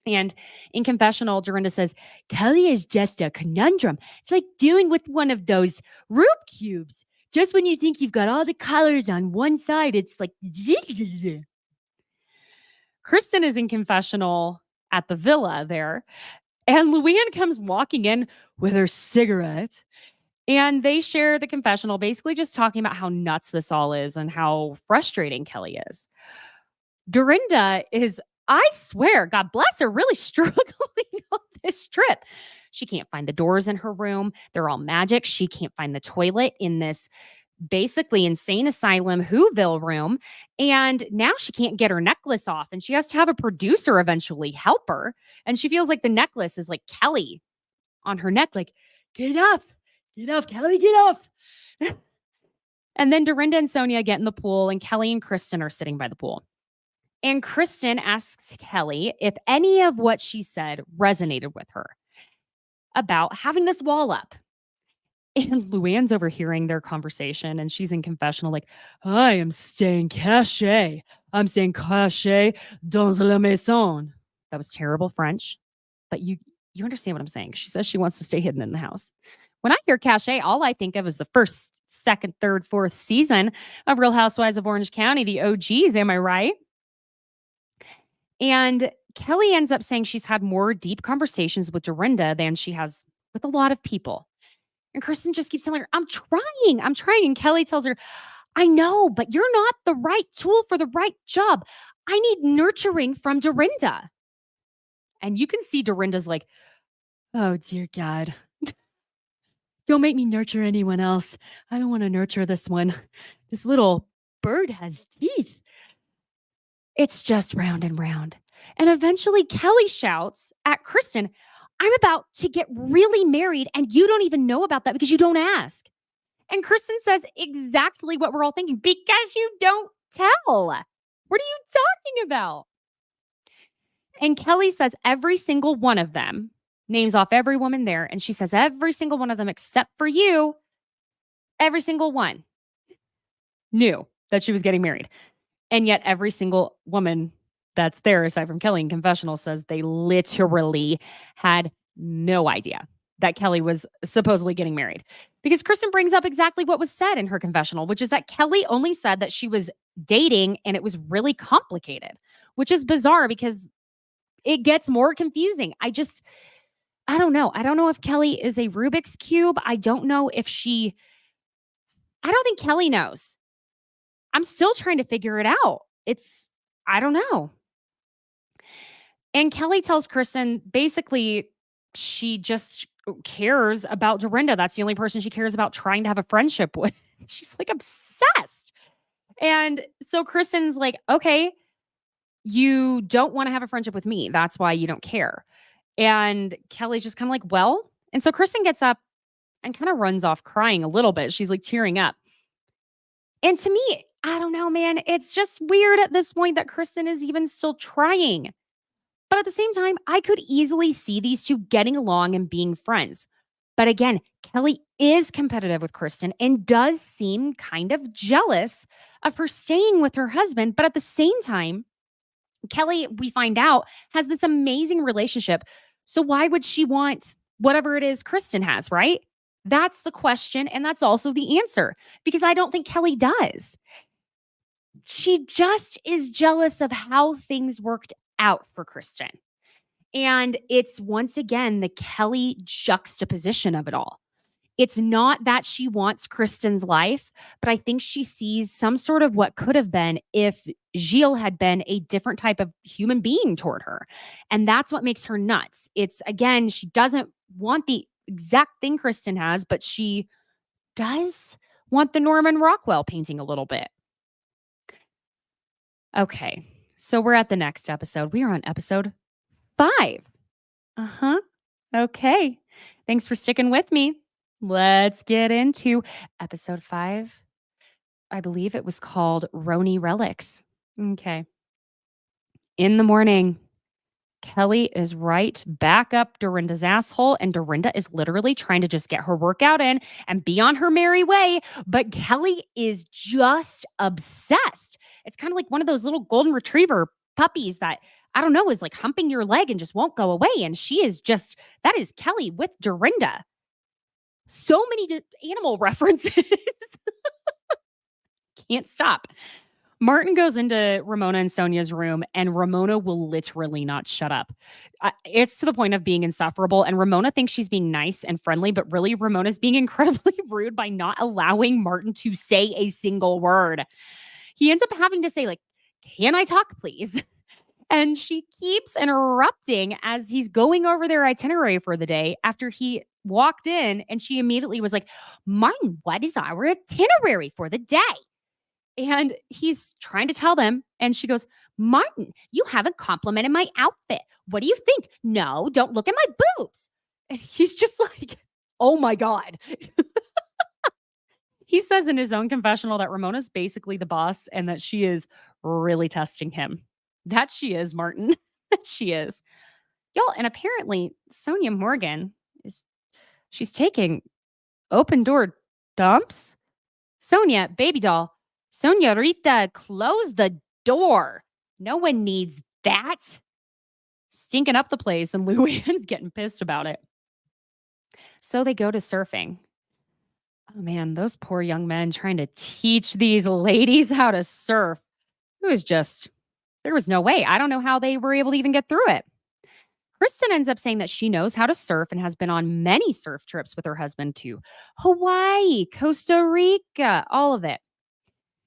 And in confessional, Dorinda says, Kelly is just a conundrum. It's like dealing with one of those Rube cubes. Just when you think you've got all the colors on one side, it's like... Kristen is in confessional at the villa there, and Luann comes walking in with her cigarette, and they share the confessional, basically just talking about how nuts this all is and how frustrating Kelly is. Dorinda is, I swear, God bless her, really struggling on this trip. She can't find the doors in her room. They're all magic. She can't find the toilet in this basically insane asylum Whoville room. And now she can't get her necklace off, and she has to have a producer eventually help her. And she feels like the necklace is like Kelly on her neck, like, get off, Kelly, get off. And then Dorinda and Sonia get in the pool, and Kelly and Kristen are sitting by the pool. And Kristen asks Kelly if any of what she said resonated with her about having this wall up. And Luann's overhearing their conversation, and she's in confessional like, I am staying caché. I'm staying caché dans la maison. That was terrible French, but you understand what I'm saying. She says she wants to stay hidden in the house. When I hear cachet, all I think of is the first, second, third, fourth season of Real Housewives of Orange County, the OGs. Am I right? And Kelly ends up saying she's had more deep conversations with Dorinda than she has with a lot of people. And Kristen just keeps telling her, I'm trying. And Kelly tells her, I know, but you're not the right tool for the right job. I need nurturing from Dorinda. And you can see Dorinda's like, oh, dear God. Don't make me nurture anyone else. I don't want to nurture this one. This little bird has teeth. It's just round and round. And eventually Kelly shouts at Kristen, I'm about to get really married and you don't even know about that because you don't ask. And Kristen says exactly what we're all thinking, because you don't tell. What are you talking about? And Kelly says every single one of them, names off every woman there, and she says every single one of them except for you, every single one knew that she was getting married. And yet every single woman that's there, aside from Kelly in confessional, says they literally had no idea that Kelly was supposedly getting married. Because Kristen brings up exactly what was said in her confessional, which is that Kelly only said that she was dating and it was really complicated, which is bizarre because it gets more confusing. I don't know. I don't know if Kelly is a Rubik's Cube. I don't think Kelly knows. I'm still trying to figure it out. I don't know. And Kelly tells Kristen basically she just cares about Dorinda. That's the only person she cares about trying to have a friendship with. She's like obsessed. And so Kristen's like, okay, you don't want to have a friendship with me. That's why you don't care. And Kelly's just kind of like, well, and so Kristen gets up and kind of runs off crying a little bit. She's like tearing up. And to me, I don't know, man. It's just weird at this point that Kristen is even still trying. But at the same time, I could easily see these two getting along and being friends. But again, Kelly is competitive with Kristen and does seem kind of jealous of her staying with her husband. But at the same time, Kelly, we find out, has this amazing relationship. So why would she want whatever it is Kristen has, right? That's the question. And that's also the answer, because I don't think Kelly does. She just is jealous of how things worked out for Kristen. And it's once again the Kelly juxtaposition of it all. It's not that she wants Kristen's life, but I think she sees some sort of what could have been if Gilles had been a different type of human being toward her. And that's what makes her nuts. It's, again, she doesn't want the exact thing Kristen has, but she does want the Norman Rockwell painting a little bit. Okay, so we're at the next episode. We are on episode 5. Okay, thanks for sticking with me. Let's get into episode 5. I believe it was called RHONY Relics. Okay. In the morning, Kelly is right back up Dorinda's asshole, and Dorinda is literally trying to just get her workout in and be on her merry way. But Kelly is just obsessed. It's kind of like one of those little golden retriever puppies that, I don't know, is like humping your leg and just won't go away. And that is Kelly with Dorinda. So many animal references. Can't stop. Martin goes into Ramona and Sonia's room, and Ramona will literally not shut up. It's to the point of being insufferable. And Ramona thinks she's being nice and friendly, but really Ramona's being incredibly rude by not allowing Martin to say a single word. He ends up having to say, like, can I talk, please? And she keeps interrupting as he's going over their itinerary for the day after he walked in, and she immediately was like, Martin, what is our itinerary for the day? And he's trying to tell them, and she goes, Martin, you haven't complimented my outfit. What do you think? No, don't look at my boobs. And he's just like, oh my God. He says in his own confessional that Ramona's basically the boss and that she is really testing him. That she is, Martin. That she is. Y'all, and apparently Sonia Morgan she's taking open door dumps. Sonia, baby doll. Sonia-rita, close the door. No one needs that. Stinking up the place, and Luann's getting pissed about it. So they go to surfing. Oh man, those poor young men trying to teach these ladies how to surf. It was just, there was no way. I don't know how they were able to even get through it. Kristen ends up saying that she knows how to surf and has been on many surf trips with her husband to Hawaii, Costa Rica, all of it.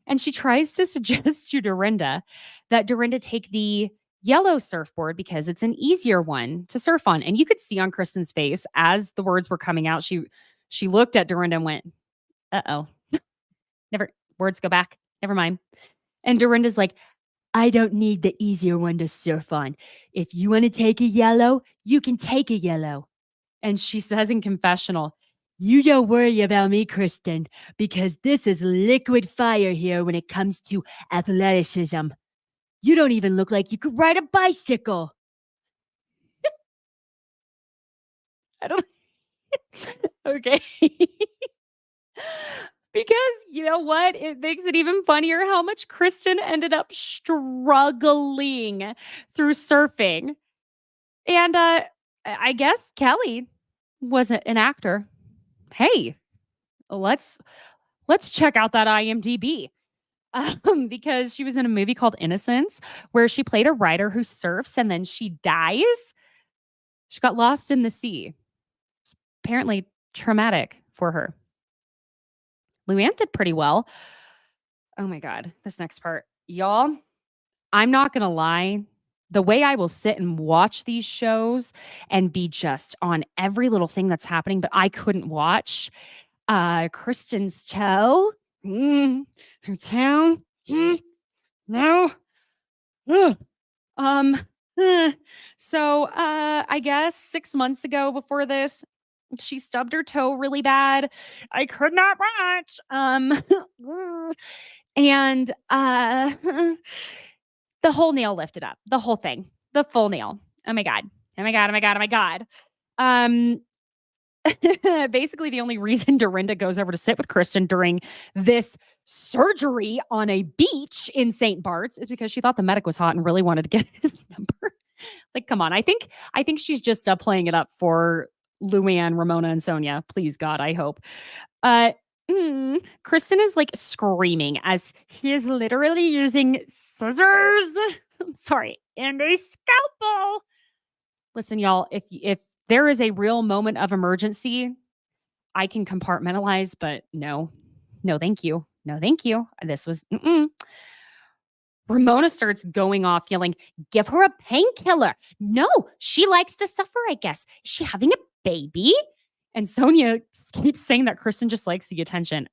And she tries to suggest to Dorinda that Dorinda take the yellow surfboard because it's an easier one to surf on. And you could see on Kristen's face as the words were coming out, she looked at Dorinda and went, "Uh-oh. Never words go back. Never mind." And Dorinda's like, "I don't need the easier one to surf on. If you want to take a yellow, you can take a yellow." And she says in confessional, "You don't worry about me, Kristen, because this is liquid fire here when it comes to athleticism. You don't even look like you could ride a bicycle." I don't. Okay. Because you know what? It makes it even funnier how much Kristen ended up struggling through surfing. And I guess Kelly was an actor. Hey, let's check out that IMDb. Because she was in a movie called Innocence, where she played a writer who surfs and then she dies. She got lost in the sea. It's apparently traumatic for her. Luann did pretty well. Oh my God, this next part. Y'all, I'm not going to lie. The way I will sit and watch these shows and be just on every little thing that's happening, but I couldn't watch Kristen's toe. Her toe. No. Ugh. So I guess 6 months ago before this, she stubbed her toe really bad. I could not watch. And the whole nail lifted up. The whole thing. The full nail. Oh my God. Oh my God. Oh my God. Oh my God. Basically, the only reason Dorinda goes over to sit with Kristen during this surgery on a beach in St. Bart's is because she thought the medic was hot and really wanted to get his number. Like, come on. I think she's just playing it up for Luann, Ramona, and Sonia. Please, God, I hope. Kristen is like screaming as he is literally using scissors. Sorry, and a scalpel. Listen, y'all, if there is a real moment of emergency, I can compartmentalize, but no, thank you. No, thank you. This was, Ramona starts going off yelling, "Give her a painkiller." "No, she likes to suffer, I guess. Is she having a baby?" And Sonia keeps saying that Kristen just likes the attention.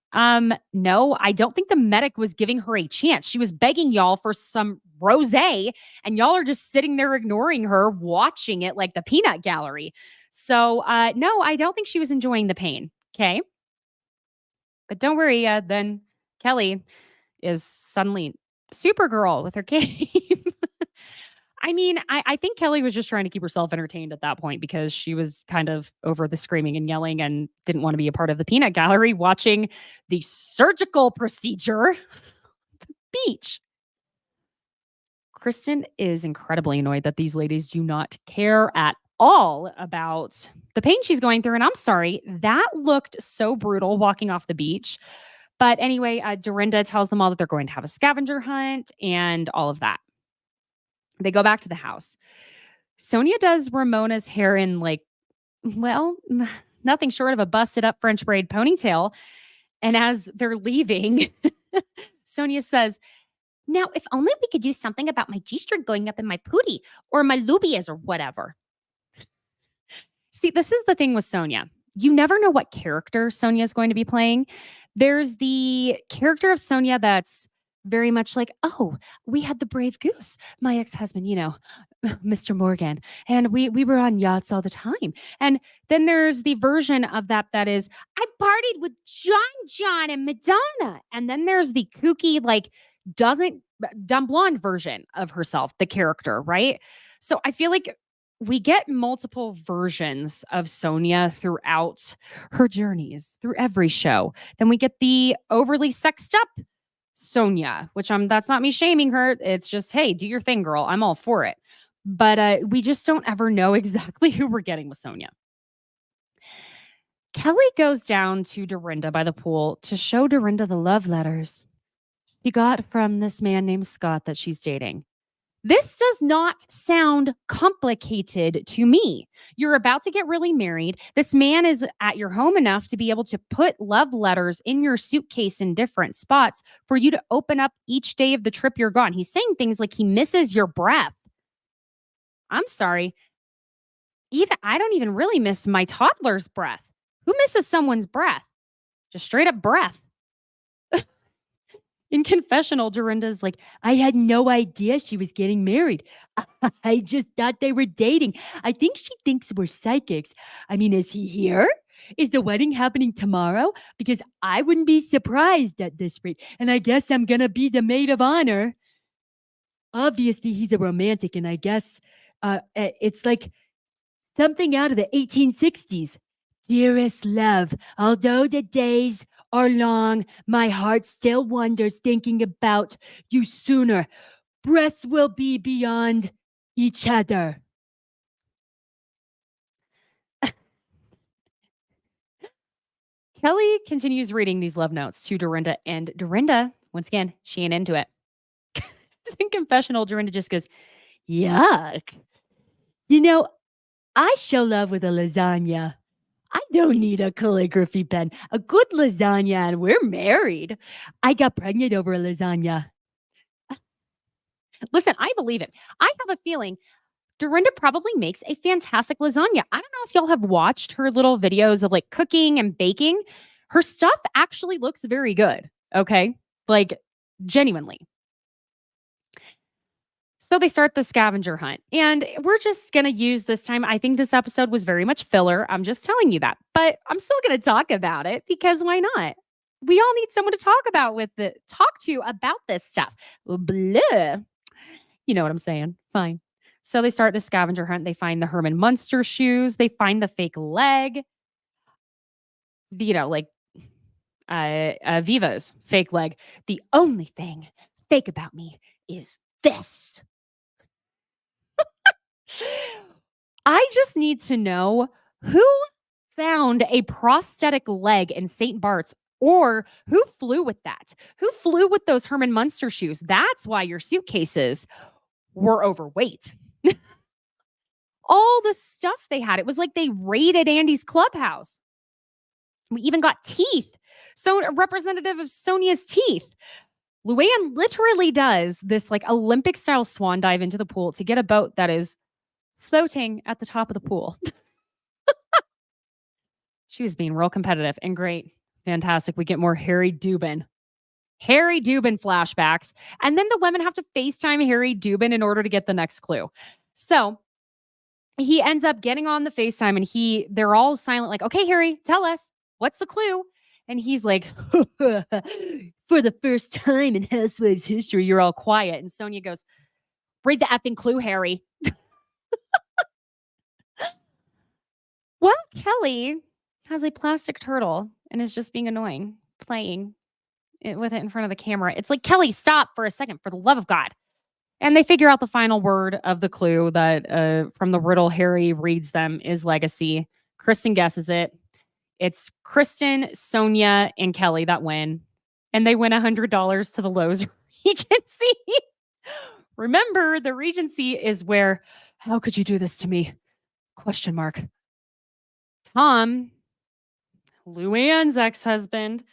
No, I don't think the medic was giving her a chance. She was begging y'all for some rosé, and y'all are just sitting there ignoring her, watching it like the peanut gallery. So, no, I don't think she was enjoying the pain. Okay. But don't worry, then Kelly is suddenly Supergirl with her cape. I mean, I think Kelly was just trying to keep herself entertained at that point because she was kind of over the screaming and yelling and didn't want to be a part of the peanut gallery watching the surgical procedure at the beach. Kristen is incredibly annoyed that these ladies do not care at all about the pain she's going through. And I'm sorry, that looked so brutal walking off the beach. But anyway, Dorinda tells them all that they're going to have a scavenger hunt and all of that. They go back to the house. Sonia does Ramona's hair in nothing short of a busted up French braid ponytail. And as they're leaving, Sonia says, "Now, if only we could do something about my G-string going up in my pootie or my lubias or whatever." See, this is the thing with Sonia. You never know what character Sonia is going to be playing. There's the character of Sonia that's very much like, "Oh, we had the brave goose, my ex-husband, Mr. Morgan, and we were on yachts all the time." And then there's the version of that is, "I partied with John and Madonna." And then there's the kooky, dumb blonde version of herself, the character, right? So I feel like we get multiple versions of Sonia throughout her journeys, through every show. Then we get the overly sexed up Sonia, which that's not me shaming her. It's just, hey, do your thing, girl. I'm all for it. But we just don't ever know exactly who we're getting with Sonia. Kelly goes down to Dorinda by the pool to show Dorinda the love letters she got from this man named Scott that she's dating. This does not sound complicated to me. You're about to get really married. This man is at your home enough to be able to put love letters in your suitcase in different spots for you to open up each day of the trip you're gone. He's saying things like he misses your breath. I'm sorry. I don't even really miss my toddler's breath. Who misses someone's breath? Just straight up breath. In confessional, Dorinda's like, I had no idea she was getting married. I just thought they were dating. I think she thinks we're psychics. I mean, is he here? Is the wedding happening tomorrow? Because I wouldn't be surprised at this rate. And I guess I'm going to be the maid of honor. Obviously, he's a romantic, and I guess it's like something out of the 1860s. Dearest love, although the days are long, my heart still wonders thinking about you sooner. Breasts will be beyond each other. Kelly continues reading these love notes to Dorinda, and Dorinda, once again, she ain't into it. In confessional, Dorinda just goes, yuck. You know, I show love with a lasagna. I don't need a calligraphy pen. A good lasagna, and we're married. I got pregnant over a lasagna. Listen, I believe it. I have a feeling Dorinda probably makes a fantastic lasagna. I don't know if y'all have watched her little videos of like cooking and baking. Her stuff actually looks very good. Okay. Like genuinely. So they start the scavenger hunt, and we're just going to use this time. I think this episode was very much filler. I'm just telling you that, but I'm still going to talk about it because why not? We all need someone to talk to about this stuff. Blah. You know what I'm saying? Fine. So they start the scavenger hunt. They find the Herman Munster shoes. They find the fake leg. Like Viva's fake leg. The only thing fake about me is this. I just need to know who found a prosthetic leg in St. Bart's, or who flew with that? Who flew with those Herman Munster shoes? That's why your suitcases were overweight. All the stuff they had. It was like they raided Andy's clubhouse. We even got teeth. So a representative of Sonia's teeth. Luann literally does this like Olympic style swan dive into the pool to get a boat that is floating at the top of the pool. She was being real competitive and great. Fantastic. We get more Harry Dubin flashbacks. And then the women have to FaceTime Harry Dubin in order to get the next clue. So he ends up getting on the FaceTime, and they're all silent, like, okay, Harry, tell us, what's the clue? And he's like, for the first time in Housewives history, you're all quiet. And Sonia goes, read the effing clue, Harry. Well, Kelly has a plastic turtle and is just being annoying, playing with it in front of the camera. It's like, Kelly, stop for a second, for the love of God. And they figure out the final word of the clue that from the riddle Harry reads them is legacy. Kristen guesses it. It's Kristen, Sonia, and Kelly that win. And they win $100 to the Lowe's Regency. Remember, the Regency is where, how could you do this to me? ? Tom, Luann's ex-husband,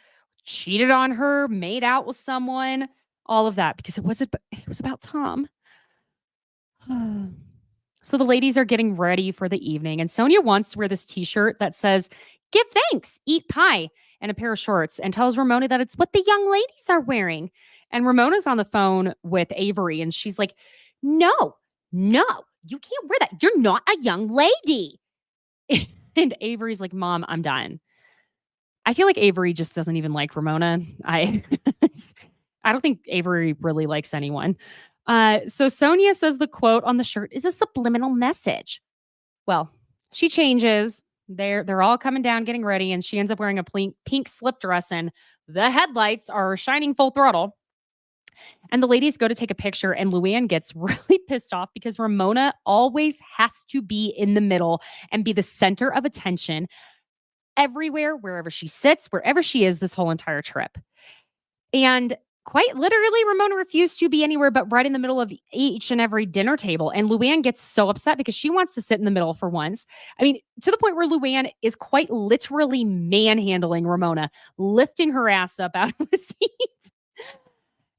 cheated on her, made out with someone, all of that, because it was about Tom. So the ladies are getting ready for the evening, and Sonia wants to wear this t-shirt that says, give thanks, eat pie, and a pair of shorts, and tells Ramona that it's what the young ladies are wearing. And Ramona's on the phone with Avery, and she's like, no, you can't wear that. You're not a young lady. And Avery's like, Mom, I'm done. I feel like Avery just doesn't even like Ramona. I don't think Avery really likes anyone. So Sonia says the quote on the shirt is a subliminal message. Well, she changes. They're all coming down, getting ready, and she ends up wearing a pink slip dress, and the headlights are shining full throttle. And the ladies go to take a picture, and Luann gets really pissed off because Ramona always has to be in the middle and be the center of attention. everywhere, wherever she sits, wherever she is this whole entire trip. And quite literally, Ramona refused to be anywhere but right in the middle of each and every dinner table. And Luann gets so upset because she wants to sit in the middle for once. I mean, to the point where Luann is quite literally manhandling Ramona, lifting her ass up out of the seat.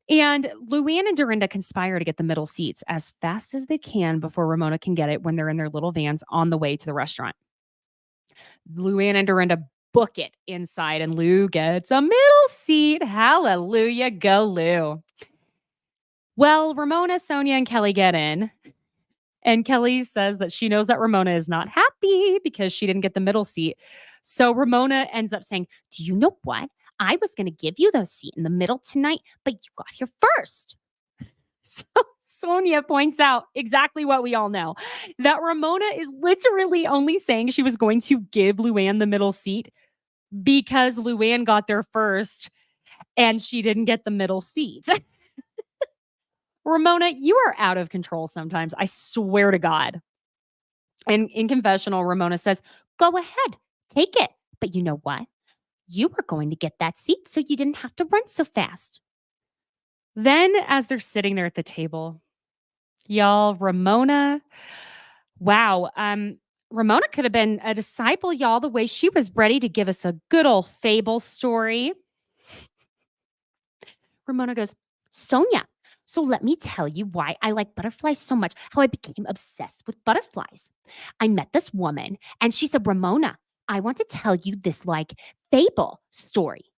And Luann and Dorinda conspire to get the middle seats as fast as they can before Ramona can get it when they're in their little vans on the way to the restaurant. Luann and Dorinda book it inside, and Lou gets a middle seat. Hallelujah. Go, Lou. Well, Ramona, Sonia, and Kelly get in. And Kelly says that she knows that Ramona is not happy because she didn't get the middle seat. So Ramona ends up saying, "Do you know what? I was going to give you the seat in the middle tonight, but you got here first." So Sonia points out exactly what we all know, that Ramona is literally only saying she was going to give Luann the middle seat because Luann got there first and she didn't get the middle seat. Ramona, you are out of control sometimes. I swear to God. And in confessional, Ramona says, "Go ahead, take it. But you know what? You were going to get that seat so you didn't have to run so fast." Then, as they're sitting there at the table, y'all, Ramona, wow. Ramona could have been a disciple, y'all, the way she was ready to give us a good old fable story. Ramona goes, "Sonia, so let me tell you why I like butterflies so much, how I became obsessed with butterflies. I met this woman and she said, 'Ramona, I want to tell you this fable story.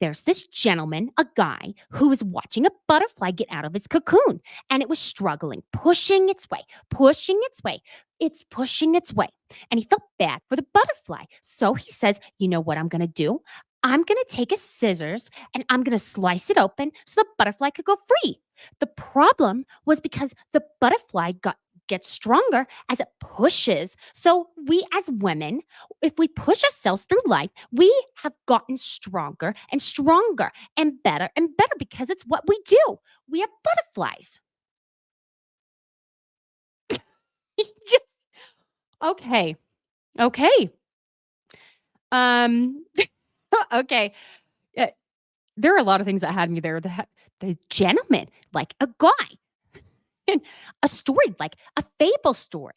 There's this gentleman, a guy, who was watching a butterfly get out of its cocoon, and it was struggling, pushing its way, pushing its way. It's pushing its way. And he felt bad for the butterfly. So he says, 'You know what I'm going to do? I'm going to take a scissors and I'm going to slice it open so the butterfly could go free.' The problem was because the butterfly gets stronger as it pushes. So we as women, if we push ourselves through life, we have gotten stronger and stronger and better because it's what we do. We are butterflies." Just okay. Okay. Um okay. Uh, there are a lot of things that had me there. The gentleman, like a guy, and a story, like a fable story.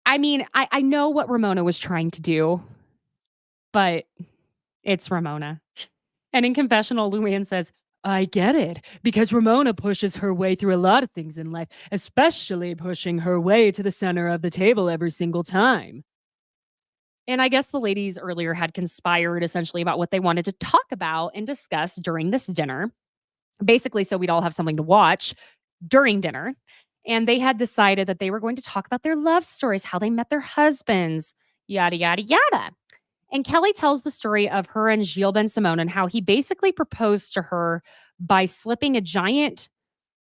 I mean, I know what Ramona was trying to do, but it's Ramona. And in confessional, Luann says, "I get it, because Ramona pushes her way through a lot of things in life, especially pushing her way to the center of the table every single time." And I guess the ladies earlier had conspired essentially about what they wanted to talk about and discuss during this dinner, basically so we'd all have something to watch during dinner. And they had decided that they were going to talk about their love stories, how they met their husbands, yada, yada, yada. And Kelly tells the story of her and Gilles Ben Simon and how he basically proposed to her by slipping a giant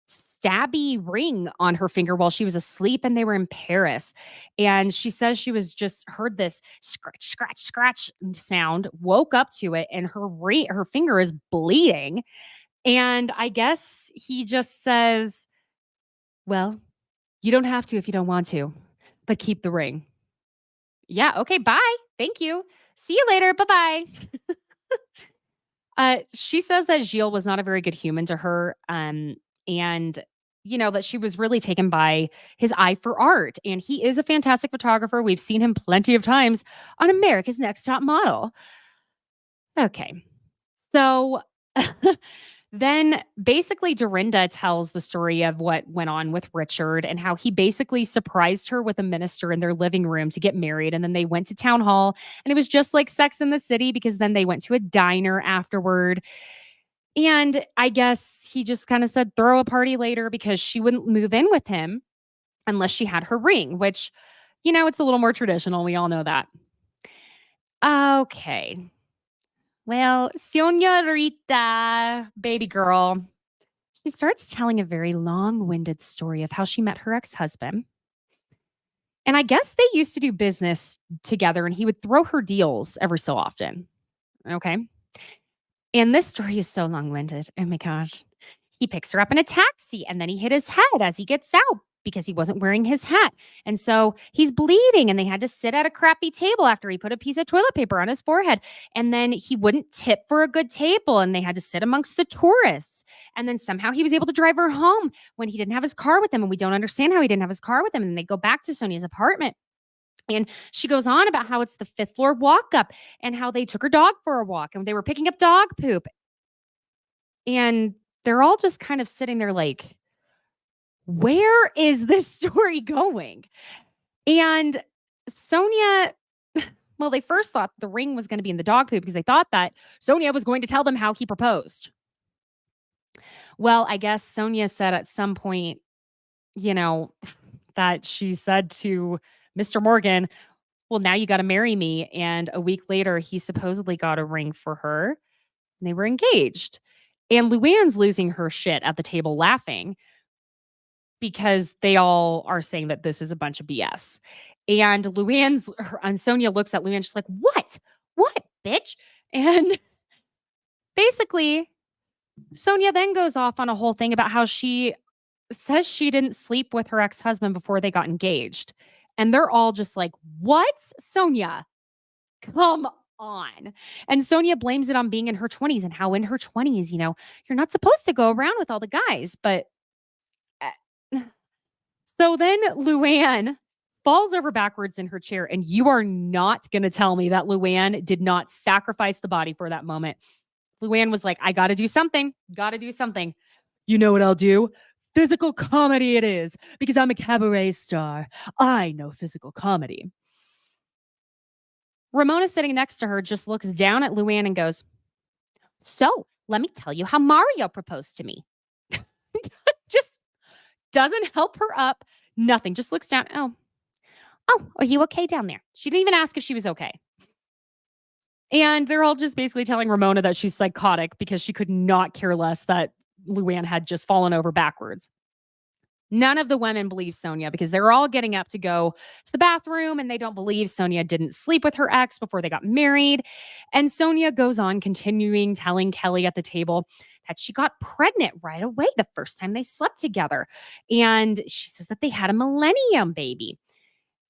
stabby ring on her finger while she was asleep and they were in Paris. And she says she was just heard this scratch, scratch, scratch sound, woke up to it, and her finger is bleeding. And I guess he just says, "Well, you don't have to if you don't want to, but keep the ring." Yeah, okay, bye. Thank you. See you later. Bye-bye. She says that Gilles was not a very good human to her, and that she was really taken by his eye for art. And he is a fantastic photographer. We've seen him plenty of times on America's Next Top Model. Okay. So then basically Dorinda tells the story of what went on with Richard and how he basically surprised her with a minister in their living room to get married. And then they went to town hall and it was just like Sex in the City, because then they went to a diner afterward. And I guess he just kind of said, throw a party later, because she wouldn't move in with him unless she had her ring, which, it's a little more traditional. We all know that. Okay. Well, Señorita, baby girl, she starts telling a very long-winded story of how she met her ex-husband. And I guess they used to do business together and he would throw her deals every so often. Okay. And this story is so long-winded. Oh my gosh. He picks her up in a taxi and then he hit his head as he gets out. because he wasn't wearing his hat. And so he's bleeding and they had to sit at a crappy table after he put a piece of toilet paper on his forehead. And then he wouldn't tip for a good table and they had to sit amongst the tourists. And then somehow he was able to drive her home when he didn't have his car with him. And we don't understand how he didn't have his car with him. And they go back to Sonia's apartment. And she goes on about how it's the 5th floor walk up and how they took her dog for a walk and they were picking up dog poop. And they're all just kind of sitting there like, where is this story going? And Sonia, well, they first thought the ring was going to be in the dog poop because they thought that Sonia was going to tell them how he proposed. Well, I guess Sonia said at some point, that she said to Mr. Morgan, well, now you got to marry me. And a week later, he supposedly got a ring for her and they were engaged. And Luann's losing her shit at the table laughing because they all are saying that this is a bunch of BS. And Sonia looks at Luann, she's like, what? What, bitch? And basically, Sonia then goes off on a whole thing about how she says she didn't sleep with her ex-husband before they got engaged. And they're all just like, what? Sonia, come on. And Sonia blames it on being in her 20s and how in her 20s, you're not supposed to go around with all the guys. But so then Luann falls over backwards in her chair. And you are not going to tell me that Luann did not sacrifice the body for that moment. Luann was like, I got to do something. Got to do something. You know what I'll do? Physical comedy it is because I'm a cabaret star. I know physical comedy. Ramona sitting next to her just looks down at Luann and goes, so let me tell you how Mario proposed to me. Just doesn't help her up. Nothing. Just looks down. Oh, are you okay down there? She didn't even ask if she was okay. And they're all just basically telling Ramona that she's psychotic because she could not care less that Luann had just fallen over backwards. None of the women believe Sonia because they're all getting up to go to the bathroom and they don't believe Sonia didn't sleep with her ex before they got married. And Sonia goes on continuing telling Kelly at the table that she got pregnant right away the first time they slept together. And she says that they had a millennium baby.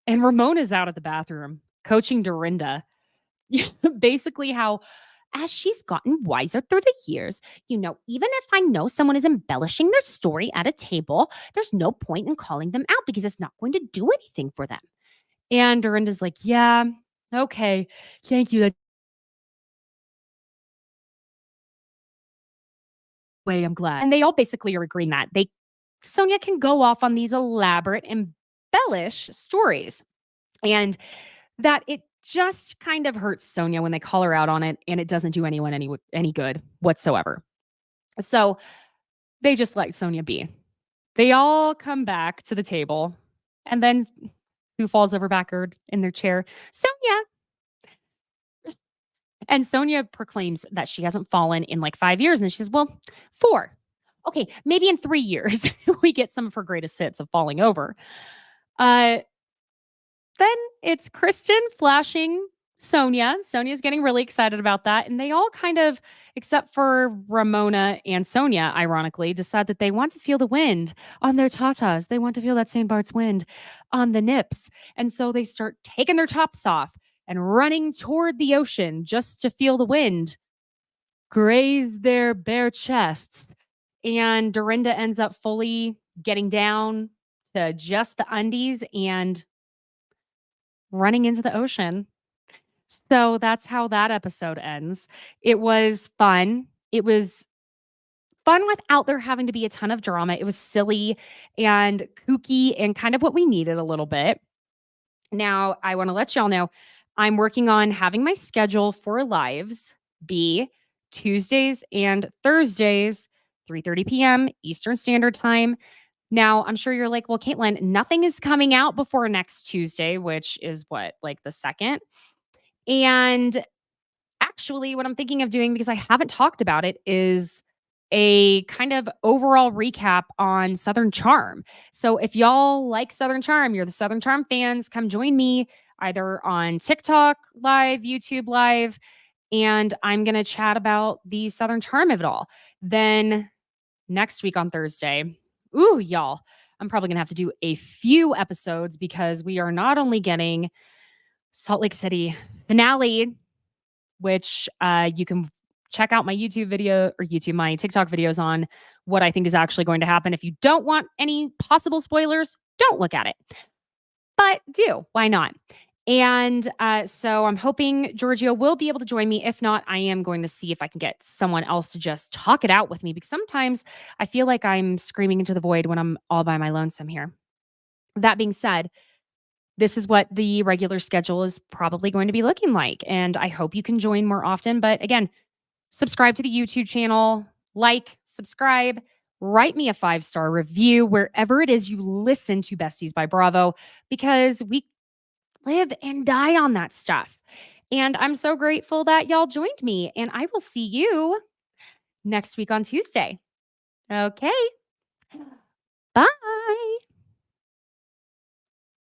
And Ramona's out of the bathroom coaching Dorinda. Basically how as she's gotten wiser through the years, even if I know someone is embellishing their story at a table, there's no point in calling them out because it's not going to do anything for them. And Dorinda's like, yeah, okay, thank you. That's way I'm glad. And they all basically are agreeing that Sonia can go off on these elaborate, embellished stories. And that it just kind of hurts Sonia when they call her out on it, and it doesn't do anyone any good whatsoever. So they just let Sonia be. They all come back to the table, and then who falls over backward in their chair? Sonia. And Sonia proclaims that she hasn't fallen in like 5 years, and then she says, well, 4. Okay, maybe in 3 years we get some of her greatest hits of falling over. Then it's Kristen flashing Sonia. Sonia's getting really excited about that. And they all kind of, except for Ramona and Sonia, ironically, decide that they want to feel the wind on their tatas. They want to feel that St. Bart's wind on the nips. And so they start taking their tops off and running toward the ocean just to feel the wind graze their bare chests. And Dorinda ends up fully getting down to just the undies and running into the ocean. So that's how that episode ends. It was fun. It was fun without there having to be a ton of drama. It was silly and kooky and kind of what we needed a little bit. Now, I want to let y'all know I'm working on having my schedule for lives be Tuesdays and Thursdays, 3:30 p.m. Eastern Standard Time. Now, I'm sure you're like, well, Caitlin, nothing is coming out before next Tuesday, which is what, like the 2nd? And actually, what I'm thinking of doing, because I haven't talked about it, is a kind of overall recap on Southern Charm. So if y'all like Southern Charm, you're the Southern Charm fans, come join me either on TikTok Live, YouTube Live, and I'm going to chat about the Southern Charm of it all. Then next week on Thursday, ooh, y'all, I'm probably going to have to do a few episodes because we are not only getting Salt Lake City finale, which you can check out my YouTube video or my TikTok videos on what I think is actually going to happen. If you don't want any possible spoilers, don't look at it. But do. Why not? And so I'm hoping Giorgio will be able to join me. If not, I am going to see if I can get someone else to just talk it out with me because sometimes I feel like I'm screaming into the void when I'm all by my lonesome here. That being said, this is what the regular schedule is probably going to be looking like. And I hope you can join more often. But again, subscribe to the YouTube channel, subscribe, write me a 5-star review wherever it is you listen to Besties by Bravo, because we live and die on that stuff. And I'm so grateful that y'all joined me. And I will see you next week on Tuesday. Okay. Bye.